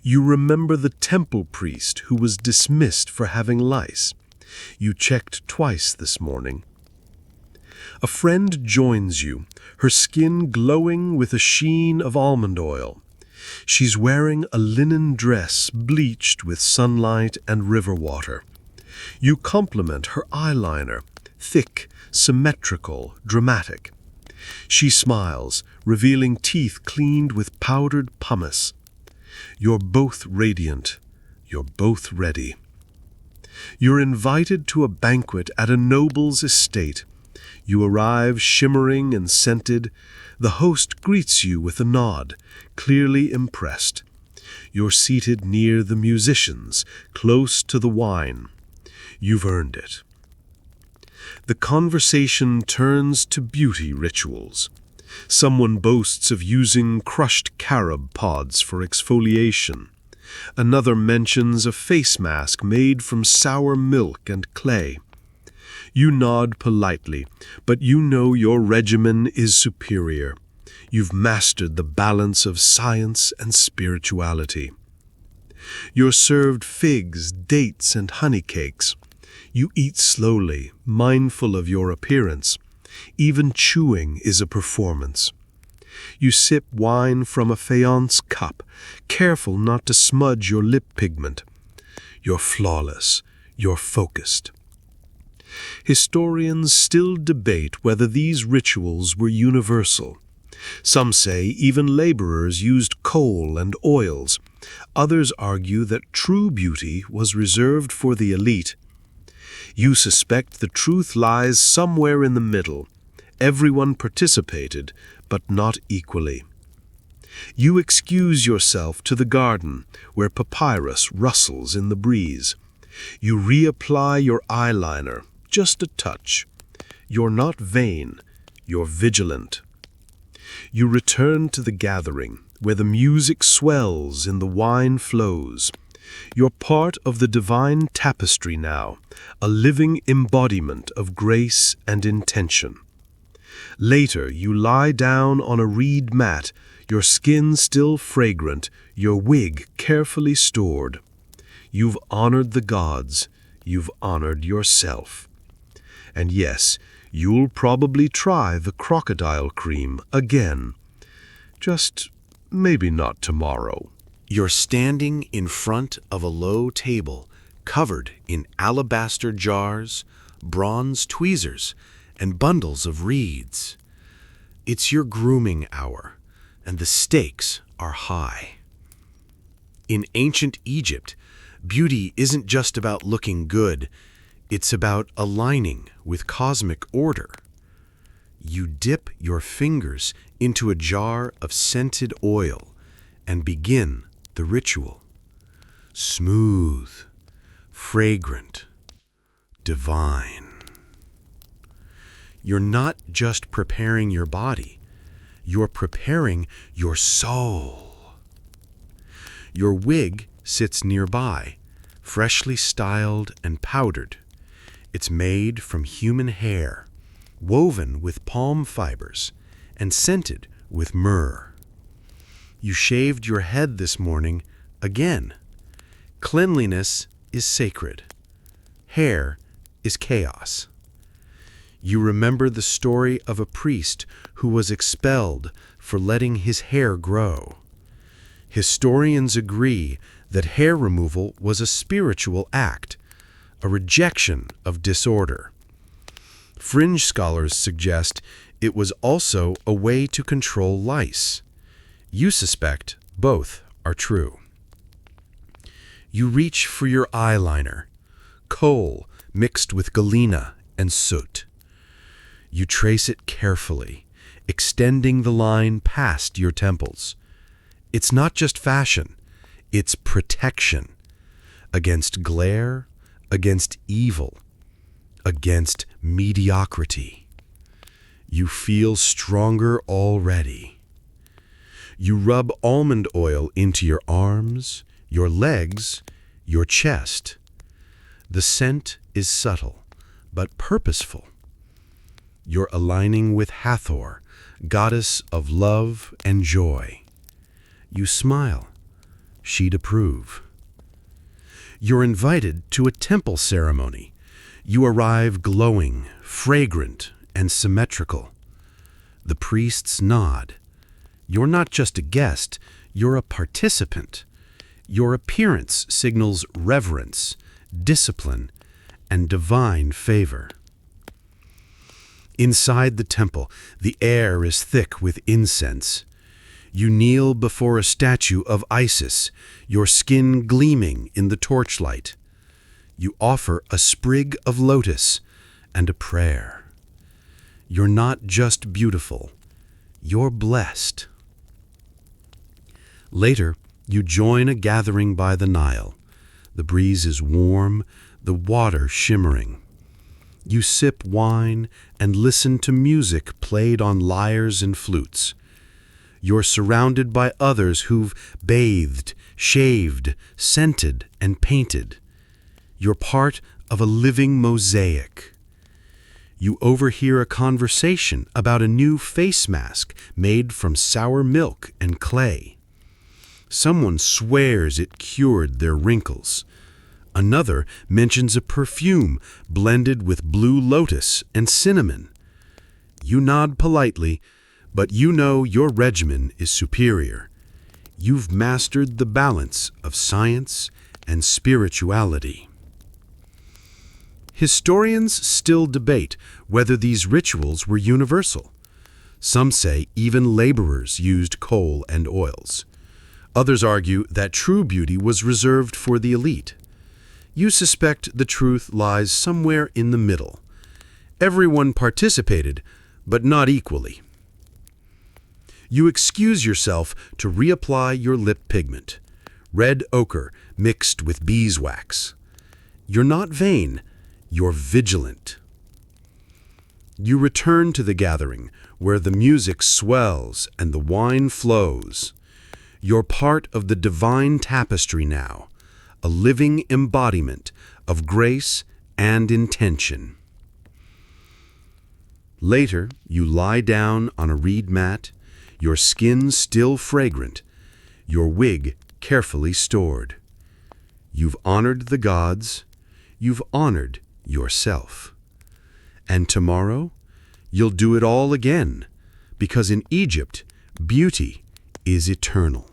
You remember the temple priest who was dismissed for having lice. You checked twice this morning. A friend joins you, her skin glowing with a sheen of almond oil. She's wearing a linen dress bleached with sunlight and river water. You compliment her eyeliner, thick, symmetrical, dramatic. She smiles, revealing teeth cleaned with powdered pumice. You're both radiant. You're both ready. You're invited to a banquet at a noble's estate. You arrive shimmering and scented. The host greets you with a nod, clearly impressed. You're seated near the musicians, close to the wine. You've earned it. The conversation turns to beauty rituals. Someone boasts of using crushed carob pods for exfoliation. Another mentions a face mask made from sour milk and clay. You nod politely, but you know your regimen is superior. You've mastered the balance of science and spirituality. You're served figs, dates, and honey cakes. You eat slowly, mindful of your appearance. Even chewing is a performance. You sip wine from a faience cup, careful not to smudge your lip pigment. You're flawless. You're focused. Historians still debate whether these rituals were universal. Some say even laborers used coal and oils. Others argue that true beauty was reserved for the elite. You suspect the truth lies somewhere in the middle. Everyone participated, but not equally. You excuse yourself to the garden, where papyrus rustles in the breeze. You reapply your eyeliner, just a touch. You're not vain, you're vigilant. You return to the gathering, where the music swells and the wine flows. You're part of the divine tapestry now, a living embodiment of grace and intention. Later, you lie down on a reed mat, your skin still fragrant, your wig carefully stored. You've honored the gods, you've honored yourself. And yes, you'll probably try the crocodile cream again. Just maybe not tomorrow.
You're standing in front of a low table covered in alabaster jars, bronze tweezers, and bundles of reeds. It's your grooming hour, and the stakes are high. In ancient Egypt, beauty isn't just about looking good, it's about aligning with cosmic order. You dip your fingers into a jar of scented oil and begin the ritual. Smooth, fragrant, divine. You're not just preparing your body, you're preparing your soul. Your wig sits nearby, freshly styled and powdered. It's made from human hair, woven with palm fibers, and scented with myrrh.
You shaved your head this morning again. Cleanliness is sacred. Hair is chaos. You remember the story of a priest who was expelled for letting his hair grow. Historians agree that hair removal was a spiritual act, a rejection of disorder. Fringe scholars suggest it was also a way to control lice. You suspect both are true. You reach for your eyeliner, coal mixed with galena and soot. You trace it carefully, extending the line past your temples. It's not just fashion, it's protection against glare, against evil, against mediocrity. You feel stronger already. You rub almond oil into your arms, your legs, your chest. The scent is subtle, but purposeful. You're aligning with Hathor, goddess of love and joy. You smile. She'd approve. You're invited to a temple ceremony. You arrive glowing, fragrant, and symmetrical. The priests nod. You're not just a guest, you're a participant. Your appearance signals reverence, discipline, and divine favor. Inside the temple, the air is thick with incense. You kneel before a statue of Isis, your skin gleaming in the torchlight. You offer a sprig of lotus and a prayer. You're not just beautiful, you're blessed. Later, you join a gathering by the Nile. The breeze is warm, the water shimmering. You sip wine and listen to music played on lyres and flutes. You're surrounded by others who've bathed, shaved, scented, and painted. You're part of a living mosaic. You overhear a conversation about a new face mask made from sour milk and clay. Someone swears it cured their wrinkles. Another mentions a perfume blended with blue lotus and cinnamon. You nod politely, but you know your regimen is superior. You've mastered the balance of science and spirituality. Historians still debate whether these rituals were universal. Some say even laborers used coal and oils. Others argue that true beauty was reserved for the elite. You suspect the truth lies somewhere in the middle. Everyone participated, but not equally. You excuse yourself to reapply your lip pigment, red ochre mixed with beeswax. You're not vain, you're vigilant. You return to the gathering where the music swells and the wine flows. You're part of the divine tapestry now, a living embodiment of grace and intention. Later, you lie down on a reed mat, your skin still fragrant, your wig carefully stored. You've honored the gods, you've honored yourself. And tomorrow, you'll do it all again, because in Egypt, beauty is eternal.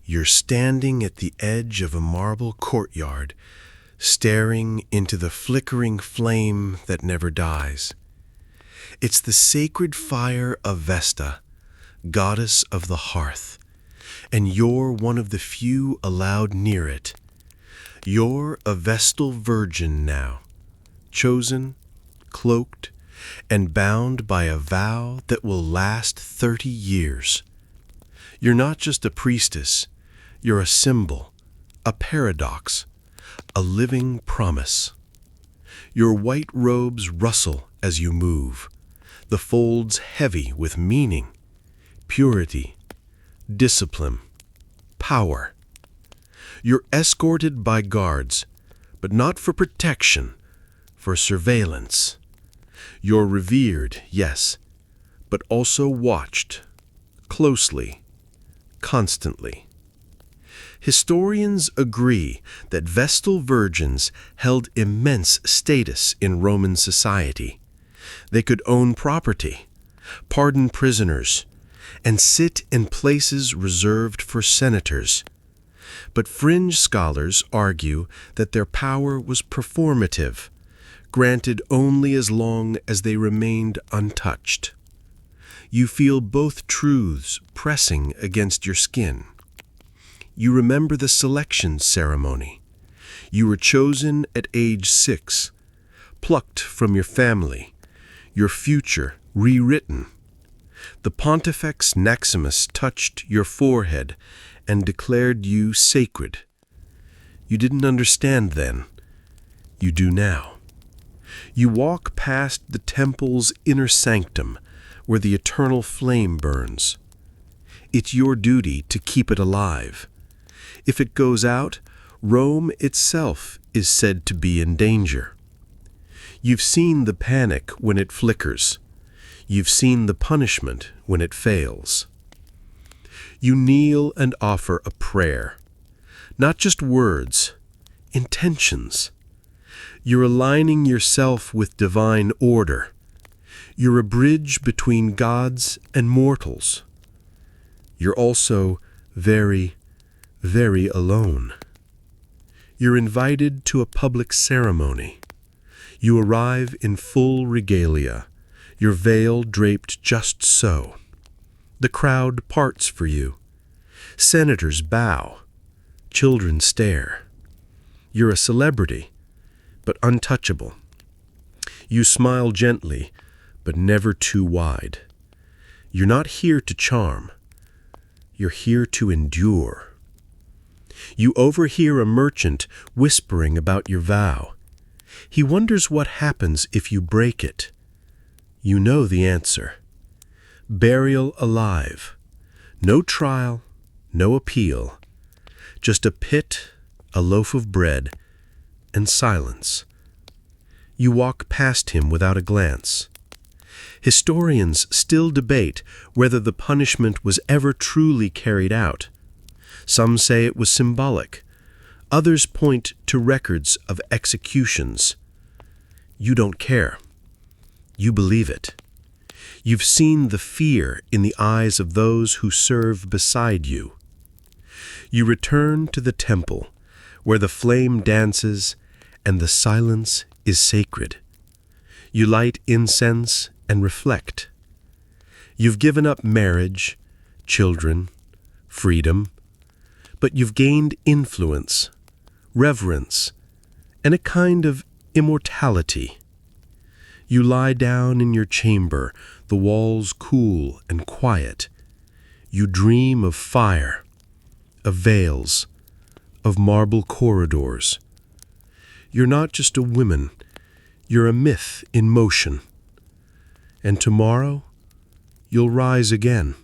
You're standing at the edge of a marble courtyard, staring into the flickering flame that never dies. It's the sacred fire of Vesta, goddess of the hearth, and you're one of the few allowed near it. You're a Vestal virgin now, chosen, cloaked, and bound by a vow that will last 30 years. You're not just a priestess, you're a symbol, a paradox, a living promise. Your white robes rustle as you move, the folds heavy with meaning, purity, discipline, power. You're escorted by guards, but not for protection, for surveillance. You're revered, yes, but also watched, closely,
constantly. Historians agree that Vestal virgins held immense status in Roman society. They could own property, pardon prisoners, and sit in places reserved for senators. But fringe scholars argue that their power was performative, granted only as long as they remained untouched. You feel both truths pressing against your skin. You remember the selection ceremony. You were chosen at age 6, plucked from your family, your future rewritten. The Pontifex Maximus touched your forehead and declared you sacred. You didn't understand then. You do now. You walk past the temple's inner sanctum, where the eternal flame burns. It's your duty to keep it alive. If it goes out, Rome itself is said to be in danger. You've seen the panic when it flickers. You've seen the punishment when it fails. You kneel and offer a prayer. Not just words, intentions. You're aligning yourself with divine order. You're a bridge between gods and mortals. You're also very, very alone. You're invited to a public ceremony. You arrive in full regalia, your veil draped just so. The crowd parts for you. Senators bow. Children stare. You're a celebrity, but untouchable. You smile gently, but never too wide. You're not here to charm. You're here to endure. You overhear a merchant whispering about your vow. He wonders what happens if you break it. You know the answer. Burial alive. No trial, no appeal. Just a pit, a loaf of bread, and silence. You walk past him without a glance. Historians still debate whether the punishment was ever truly carried out. Some say it was symbolic. Others point to records of executions. You don't care. You believe it. You've seen the fear in the eyes of those who serve beside you. You return to the temple, where the flame dances and the silence is sacred. You light incense and reflect. You've given up marriage, children, freedom, but you've gained influence, reverence, and a kind of immortality. You lie down in your chamber, the walls cool and quiet. You dream of fire, of veils, of marble corridors. You're not just a woman, you're a myth in motion. And tomorrow, you'll rise again,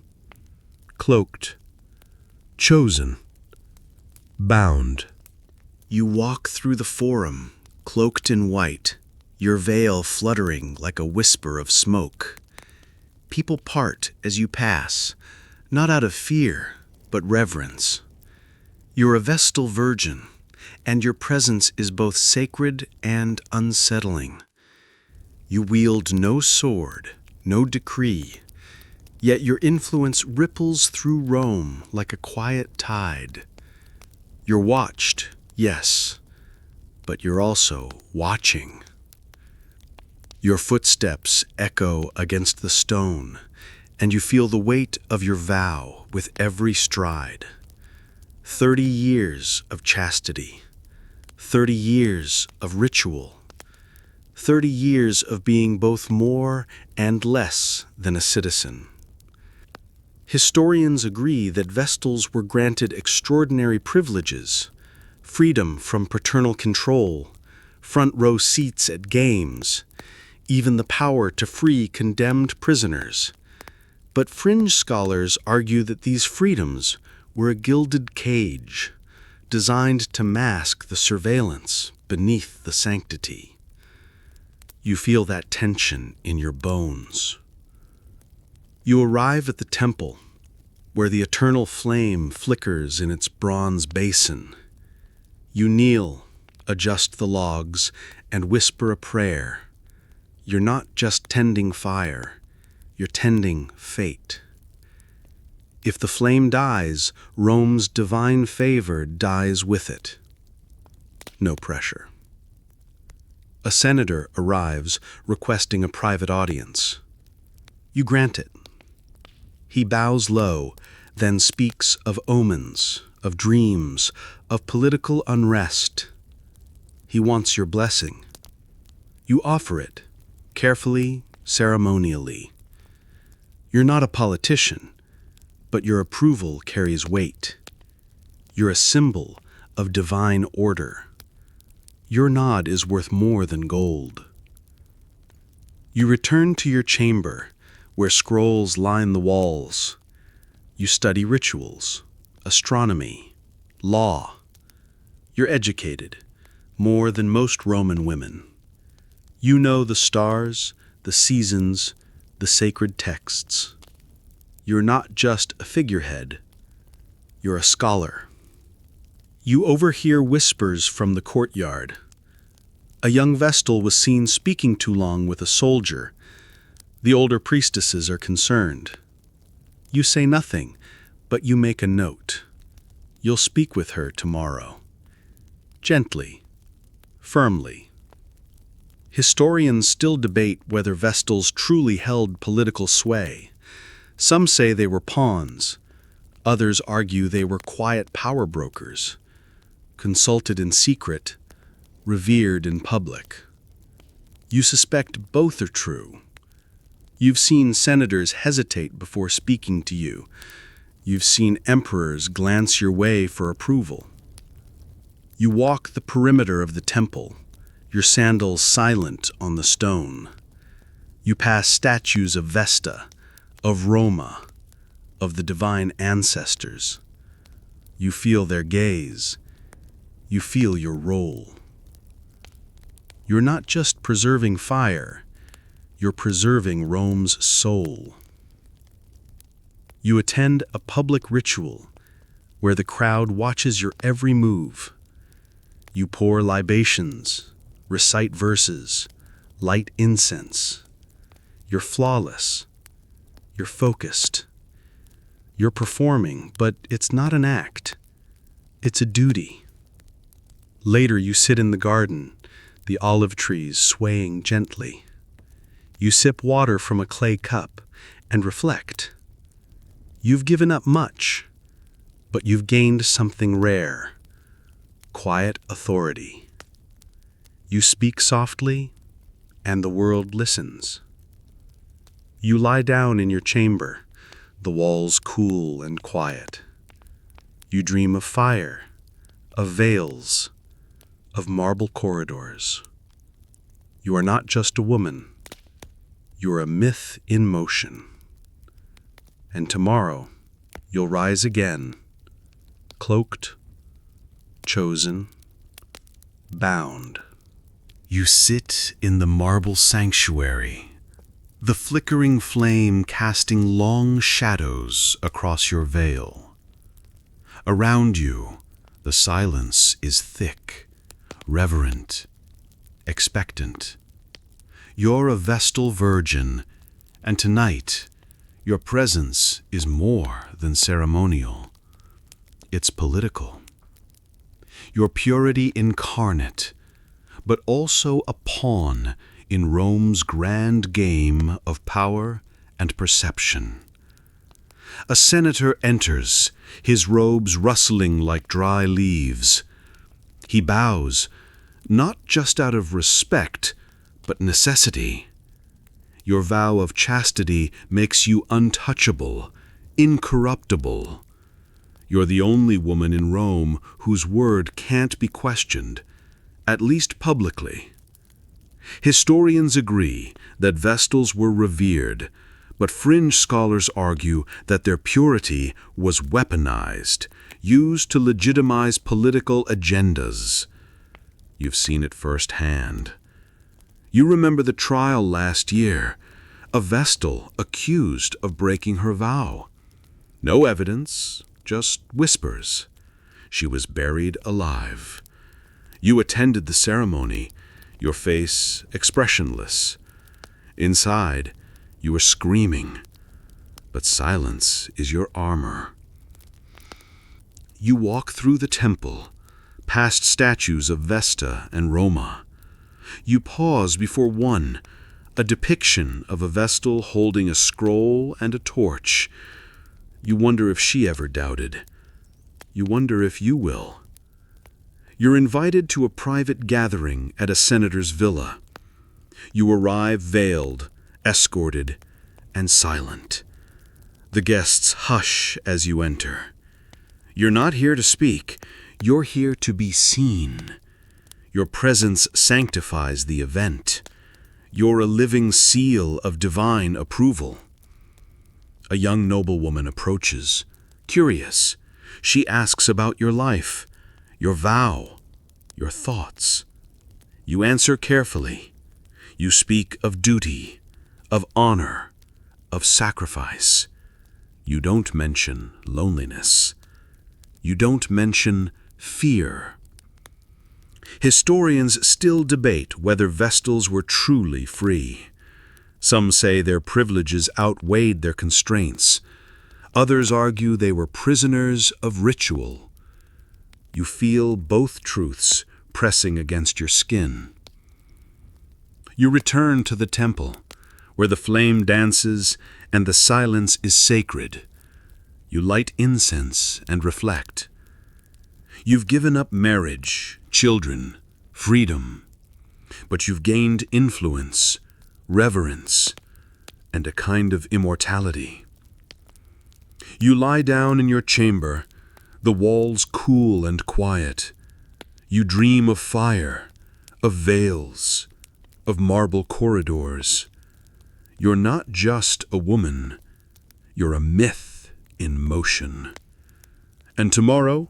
cloaked, chosen, bound.
You walk through the forum, cloaked in white, your veil fluttering like a whisper of smoke. People part as you pass, not out of fear, but reverence. You're a Vestal virgin, and your presence is both sacred and unsettling. You wield no sword, no decree, yet your influence ripples through Rome like a quiet tide. You're watched, yes, but you're also watching. Your footsteps echo against the stone, and you feel the weight of your vow with every stride. 30 years of chastity, 30 years of ritual, 30 years of being both more and less than a citizen. Historians agree that Vestals were granted extraordinary privileges, freedom from paternal control, front row seats at games, even the power to free condemned prisoners. But fringe scholars argue that these freedoms were a gilded cage, designed to mask the surveillance beneath the sanctity. You feel that tension in your bones. You arrive at the temple.
where the eternal flame flickers in its bronze basin. You kneel, adjust the logs, and whisper a prayer. You're not just tending fire, you're tending fate. If the flame dies, Rome's divine favor dies with it. No pressure. A senator arrives requesting a private audience. You grant it. He bows low, then speaks of omens, of dreams, of political unrest. He wants your blessing. You offer it, carefully, ceremonially. You're not a politician, but your approval carries weight. You're a symbol of divine order. Your nod is worth more than gold. You return to your chamber, where scrolls line the walls. You study rituals, astronomy, law. You're educated, more than most Roman women. You know the stars, the seasons, the sacred texts. You're not just a figurehead, you're a scholar. You overhear whispers from the courtyard. A young Vestal was seen speaking too long with a soldier. The older priestesses are concerned. You say nothing, but you make a note. You'll speak with her tomorrow. Gently, firmly. Historians still debate whether Vestals truly held political sway. Some say they were pawns. Others argue they were quiet power brokers, consulted in secret, revered in public. You suspect both are true. You've seen senators hesitate before speaking to you. You've seen emperors glance your way for approval. You walk the perimeter of the temple, your sandals silent on the stone. You pass statues of Vesta, of Roma, of the divine ancestors. You feel their gaze. You feel your role. You're not just preserving fire, you're preserving Rome's soul. You attend a public ritual where the crowd watches your every move. You pour libations, recite verses, light incense. You're flawless. You're focused. You're performing, but it's not an act. It's a duty. Later you sit in the garden, the olive trees swaying gently. You sip water from a clay cup and reflect. You've given up much, but you've gained something rare: quiet authority. You speak softly, and the world listens. You lie down in your chamber, the walls cool and quiet. You dream of fire, of veils, of marble corridors. You are not just a woman. You're a myth in motion. And tomorrow, you'll rise again, cloaked, chosen, bound.
You sit in the marble sanctuary, the flickering flame casting long shadows across your veil. Around you, the silence is thick, reverent, expectant. You're a Vestal virgin, and tonight, your presence is more than ceremonial. It's political. Your purity incarnate, but also a pawn in Rome's grand game of power and perception. A senator enters, his robes rustling like dry leaves. He bows, not just out of respect, but necessity. Your vow of chastity makes you untouchable, incorruptible. You're the only woman in Rome whose word can't be questioned, at least publicly. Historians agree that Vestals were revered, but fringe scholars argue that their purity was weaponized, used to legitimize political agendas. You've seen it firsthand. You remember the trial last year, a Vestal accused of breaking her vow.
No evidence, just whispers. She was buried alive. You attended the ceremony, your face expressionless. Inside, you were screaming, but silence is your armor. You walk through the temple, past statues of Vesta and Roma. You pause before one, a depiction of a Vestal holding a scroll and a torch. You wonder if she ever doubted. You wonder if you will. You're invited to a private gathering at a senator's villa. You arrive veiled, escorted, and silent. The guests hush as you enter. You're not here to speak. You're here to be seen. Your presence sanctifies the event. You're a living seal of divine approval. A young noblewoman approaches, curious. She asks about your life, your vow, your thoughts. You answer carefully. You speak of duty, of honor, of sacrifice. You don't mention loneliness. You don't mention fear. Historians still debate whether Vestals were truly free. Some say their privileges outweighed their constraints. Others argue they were prisoners of ritual. You feel both truths pressing against your skin. You return to the temple, where the flame dances and the silence is sacred. You light incense and reflect. You've given up marriage, children, freedom, but you've gained influence, reverence, and a kind of immortality. You lie down in your chamber, the walls cool and quiet. You dream of fire, of veils, of marble corridors. You're not just a woman, you're a myth in motion. And tomorrow,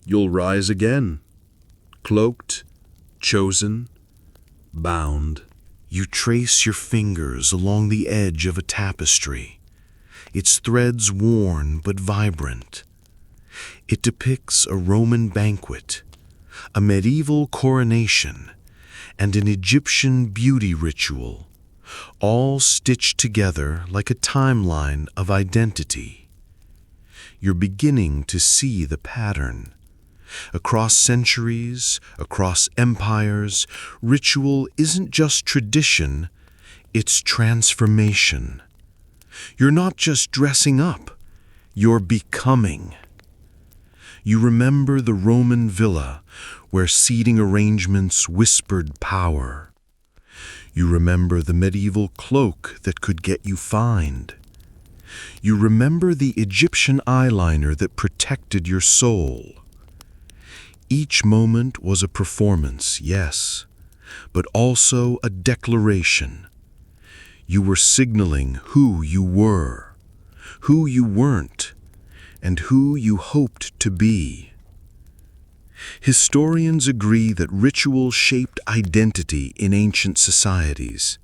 you'll rise again, cloaked, chosen, bound.
You trace your fingers along the edge of a tapestry, its threads worn but vibrant. It depicts a Roman banquet, a medieval coronation, and an Egyptian beauty ritual, all stitched together like a timeline of identity. You're beginning to see the pattern. Across centuries, across empires, ritual isn't just tradition, it's transformation. You're not just dressing up, you're becoming. You remember the Roman villa where seating arrangements whispered power. You remember the medieval cloak that could get you fined. You remember the Egyptian eyeliner that protected your soul. Each moment was a performance, yes, but also a declaration. You were signaling who you were, who you weren't, and who you hoped to be. Historians agree that ritual shaped identity in ancient societies,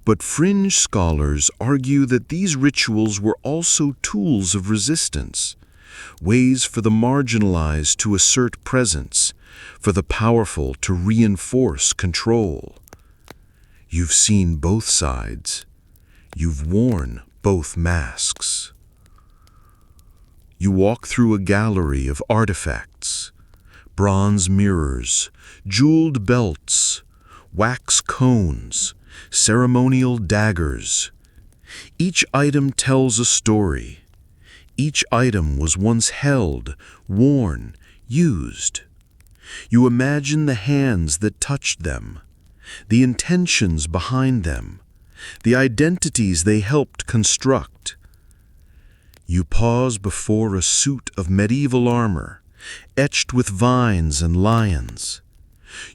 but fringe scholars argue that these rituals were also tools of resistance, ways for the marginalized to assert presence, for the powerful to reinforce control. You've seen both sides. You've worn both masks. You walk through a gallery of artifacts, bronze mirrors, jeweled belts, wax cones, ceremonial daggers. Each item tells a story. Each item was once held, worn, used. You imagine the hands that touched them, the intentions behind them, the identities they helped construct. You pause before a suit of medieval armor, etched with vines and lions.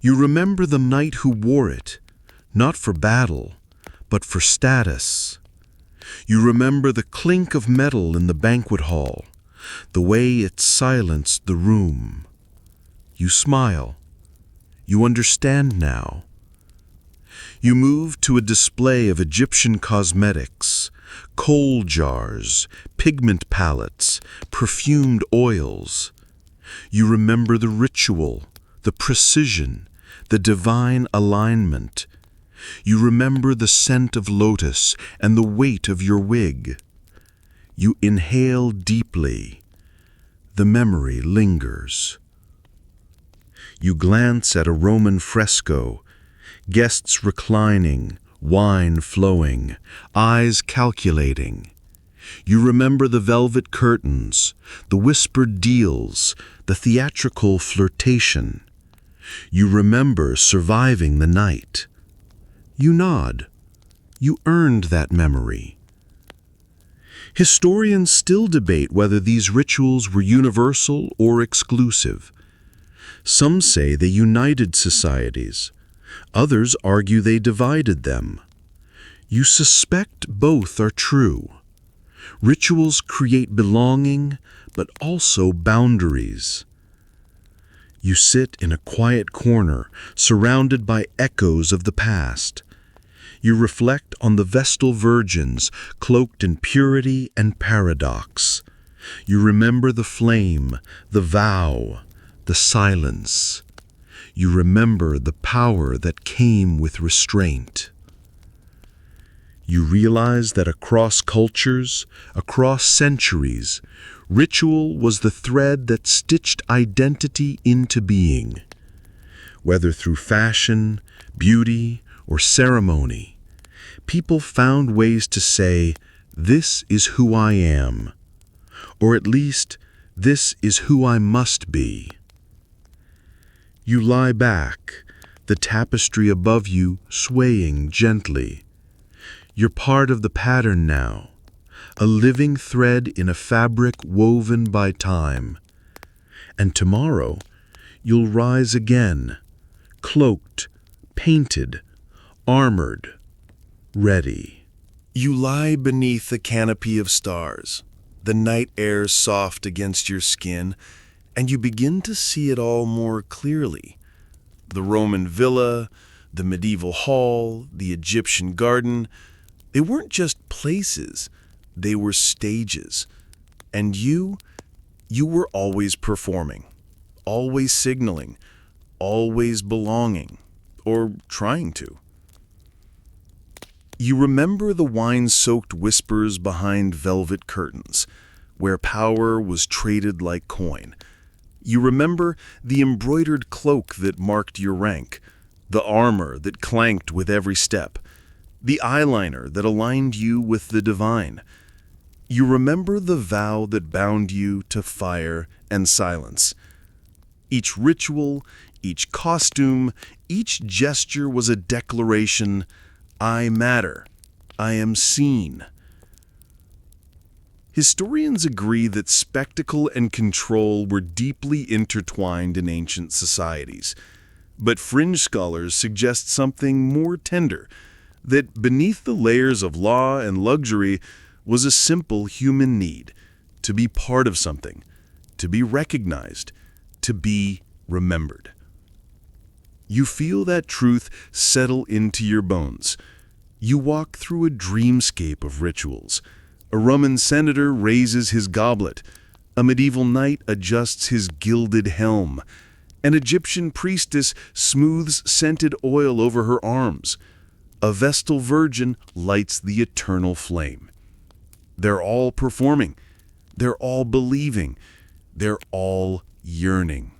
You remember the knight who wore it, not for battle, but for status. You remember the clink of metal in the banquet hall, the way it silenced the room. You smile. You understand now. You move to a display of Egyptian cosmetics,
Coal jars, pigment palettes, perfumed oils. You remember the ritual, the precision, the divine alignment. You remember the scent of lotus and the weight of your wig. You inhale deeply. The memory lingers. You glance at a Roman fresco, guests reclining, wine flowing, eyes calculating. You remember the velvet curtains, the whispered deals, the theatrical flirtation. You remember surviving the night. You nod. You earned that memory. Historians still debate whether these rituals were universal or exclusive. Some say they united societies. Others argue they divided them. You suspect both are true. Rituals create belonging, but also boundaries. You sit in a quiet corner, surrounded by echoes of the past. You reflect on the Vestal virgins, cloaked in purity and paradox. You remember the flame, the vow, the silence. You remember the power that came with restraint. You realize that across cultures, across centuries, ritual was the thread that stitched identity into being. Whether through fashion, beauty, or ceremony, people found ways to say, "This is who I am," or at least, "This is who I must be." You lie back, the tapestry above you swaying gently. You're part of the pattern now, a living thread in a fabric woven by time. And tomorrow, you'll rise again, cloaked, painted, armored, ready.
You lie beneath a canopy of stars, the night air soft against your skin, and you begin to see it all more clearly. The Roman villa, the medieval hall, the Egyptian garden, they weren't just places, they were stages. And you were always performing, always signaling, always belonging, or trying to. You remember the wine-soaked whispers behind velvet curtains, where power was traded like coin. You remember the embroidered cloak that marked your rank, the armor that clanked with every step, the eyeliner that aligned you with the divine. You remember the vow that bound you to fire and silence. Each ritual, each costume, each gesture was a declaration, "I matter. I am seen." Historians agree that spectacle and control were deeply intertwined in ancient societies. But fringe scholars suggest something more tender, that beneath the layers of law and luxury was a simple human need to be part of something, to be recognized, to be remembered. You feel that truth settle into your bones. You walk through a dreamscape of rituals. A Roman senator raises his goblet. A medieval knight adjusts his gilded helm. An Egyptian priestess smooths scented oil over her arms. A Vestal virgin lights the eternal flame. They're all performing. They're all believing. They're all yearning.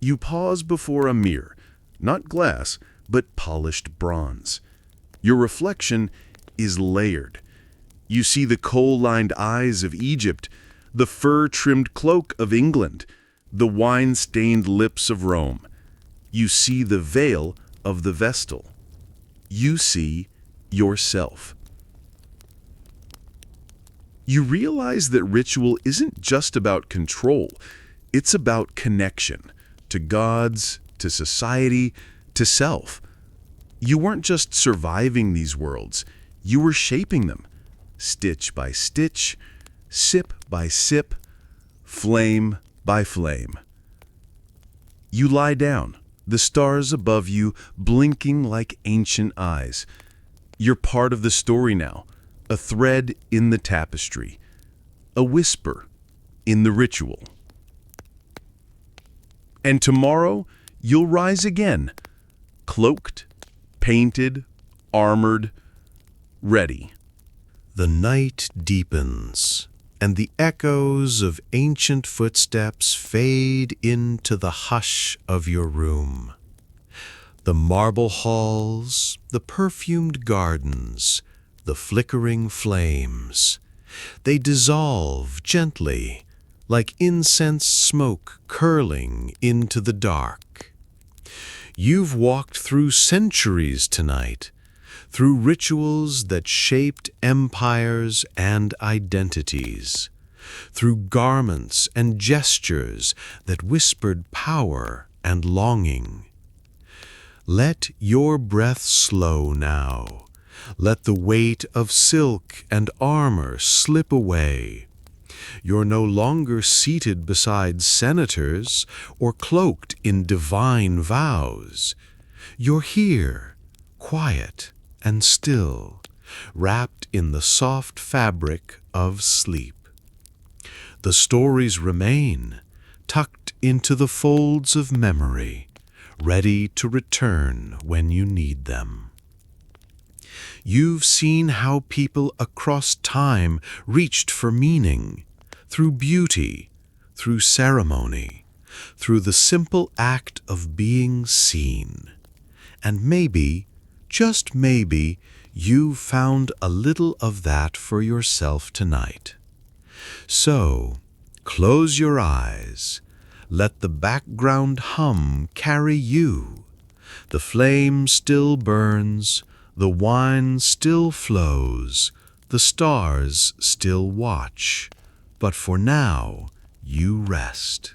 You pause before a mirror, not glass, but polished bronze. Your reflection is layered. You see the kohl-lined eyes of Egypt, the fur-trimmed cloak of England, the wine-stained lips of Rome. You see the veil of the Vestal. You see yourself. You realize that ritual isn't just about control. It's about connection to gods, to society, to self. You weren't just surviving these worlds. You were shaping them, stitch by stitch, sip by sip, flame by flame. You lie down, the stars above you blinking like ancient eyes. You're part of the story now, a thread in the tapestry, a whisper in the ritual. And tomorrow you'll rise again, cloaked, painted, armored, ready.
The night deepens, and the echoes of ancient footsteps fade into the hush of your room. The marble halls, the perfumed gardens, the flickering flames, they dissolve gently, like incense smoke curling into the dark. You've walked through centuries tonight, through rituals that shaped empires and identities, through garments and gestures that whispered power and longing. Let your breath slow now. Let the weight of silk and armor slip away. You're no longer seated beside senators or cloaked in divine vows. You're here, quiet and still, wrapped in the soft fabric of sleep. The stories remain, tucked into the folds of memory, ready to return when you need them. You've seen how people across time reached for meaning, through beauty, through ceremony, through the simple act of being seen. And maybe, just maybe, you've found a little of that for yourself tonight. So, close your eyes. Let the background hum carry you. The flame still burns, the wine still flows, the stars still watch. But for now, you rest.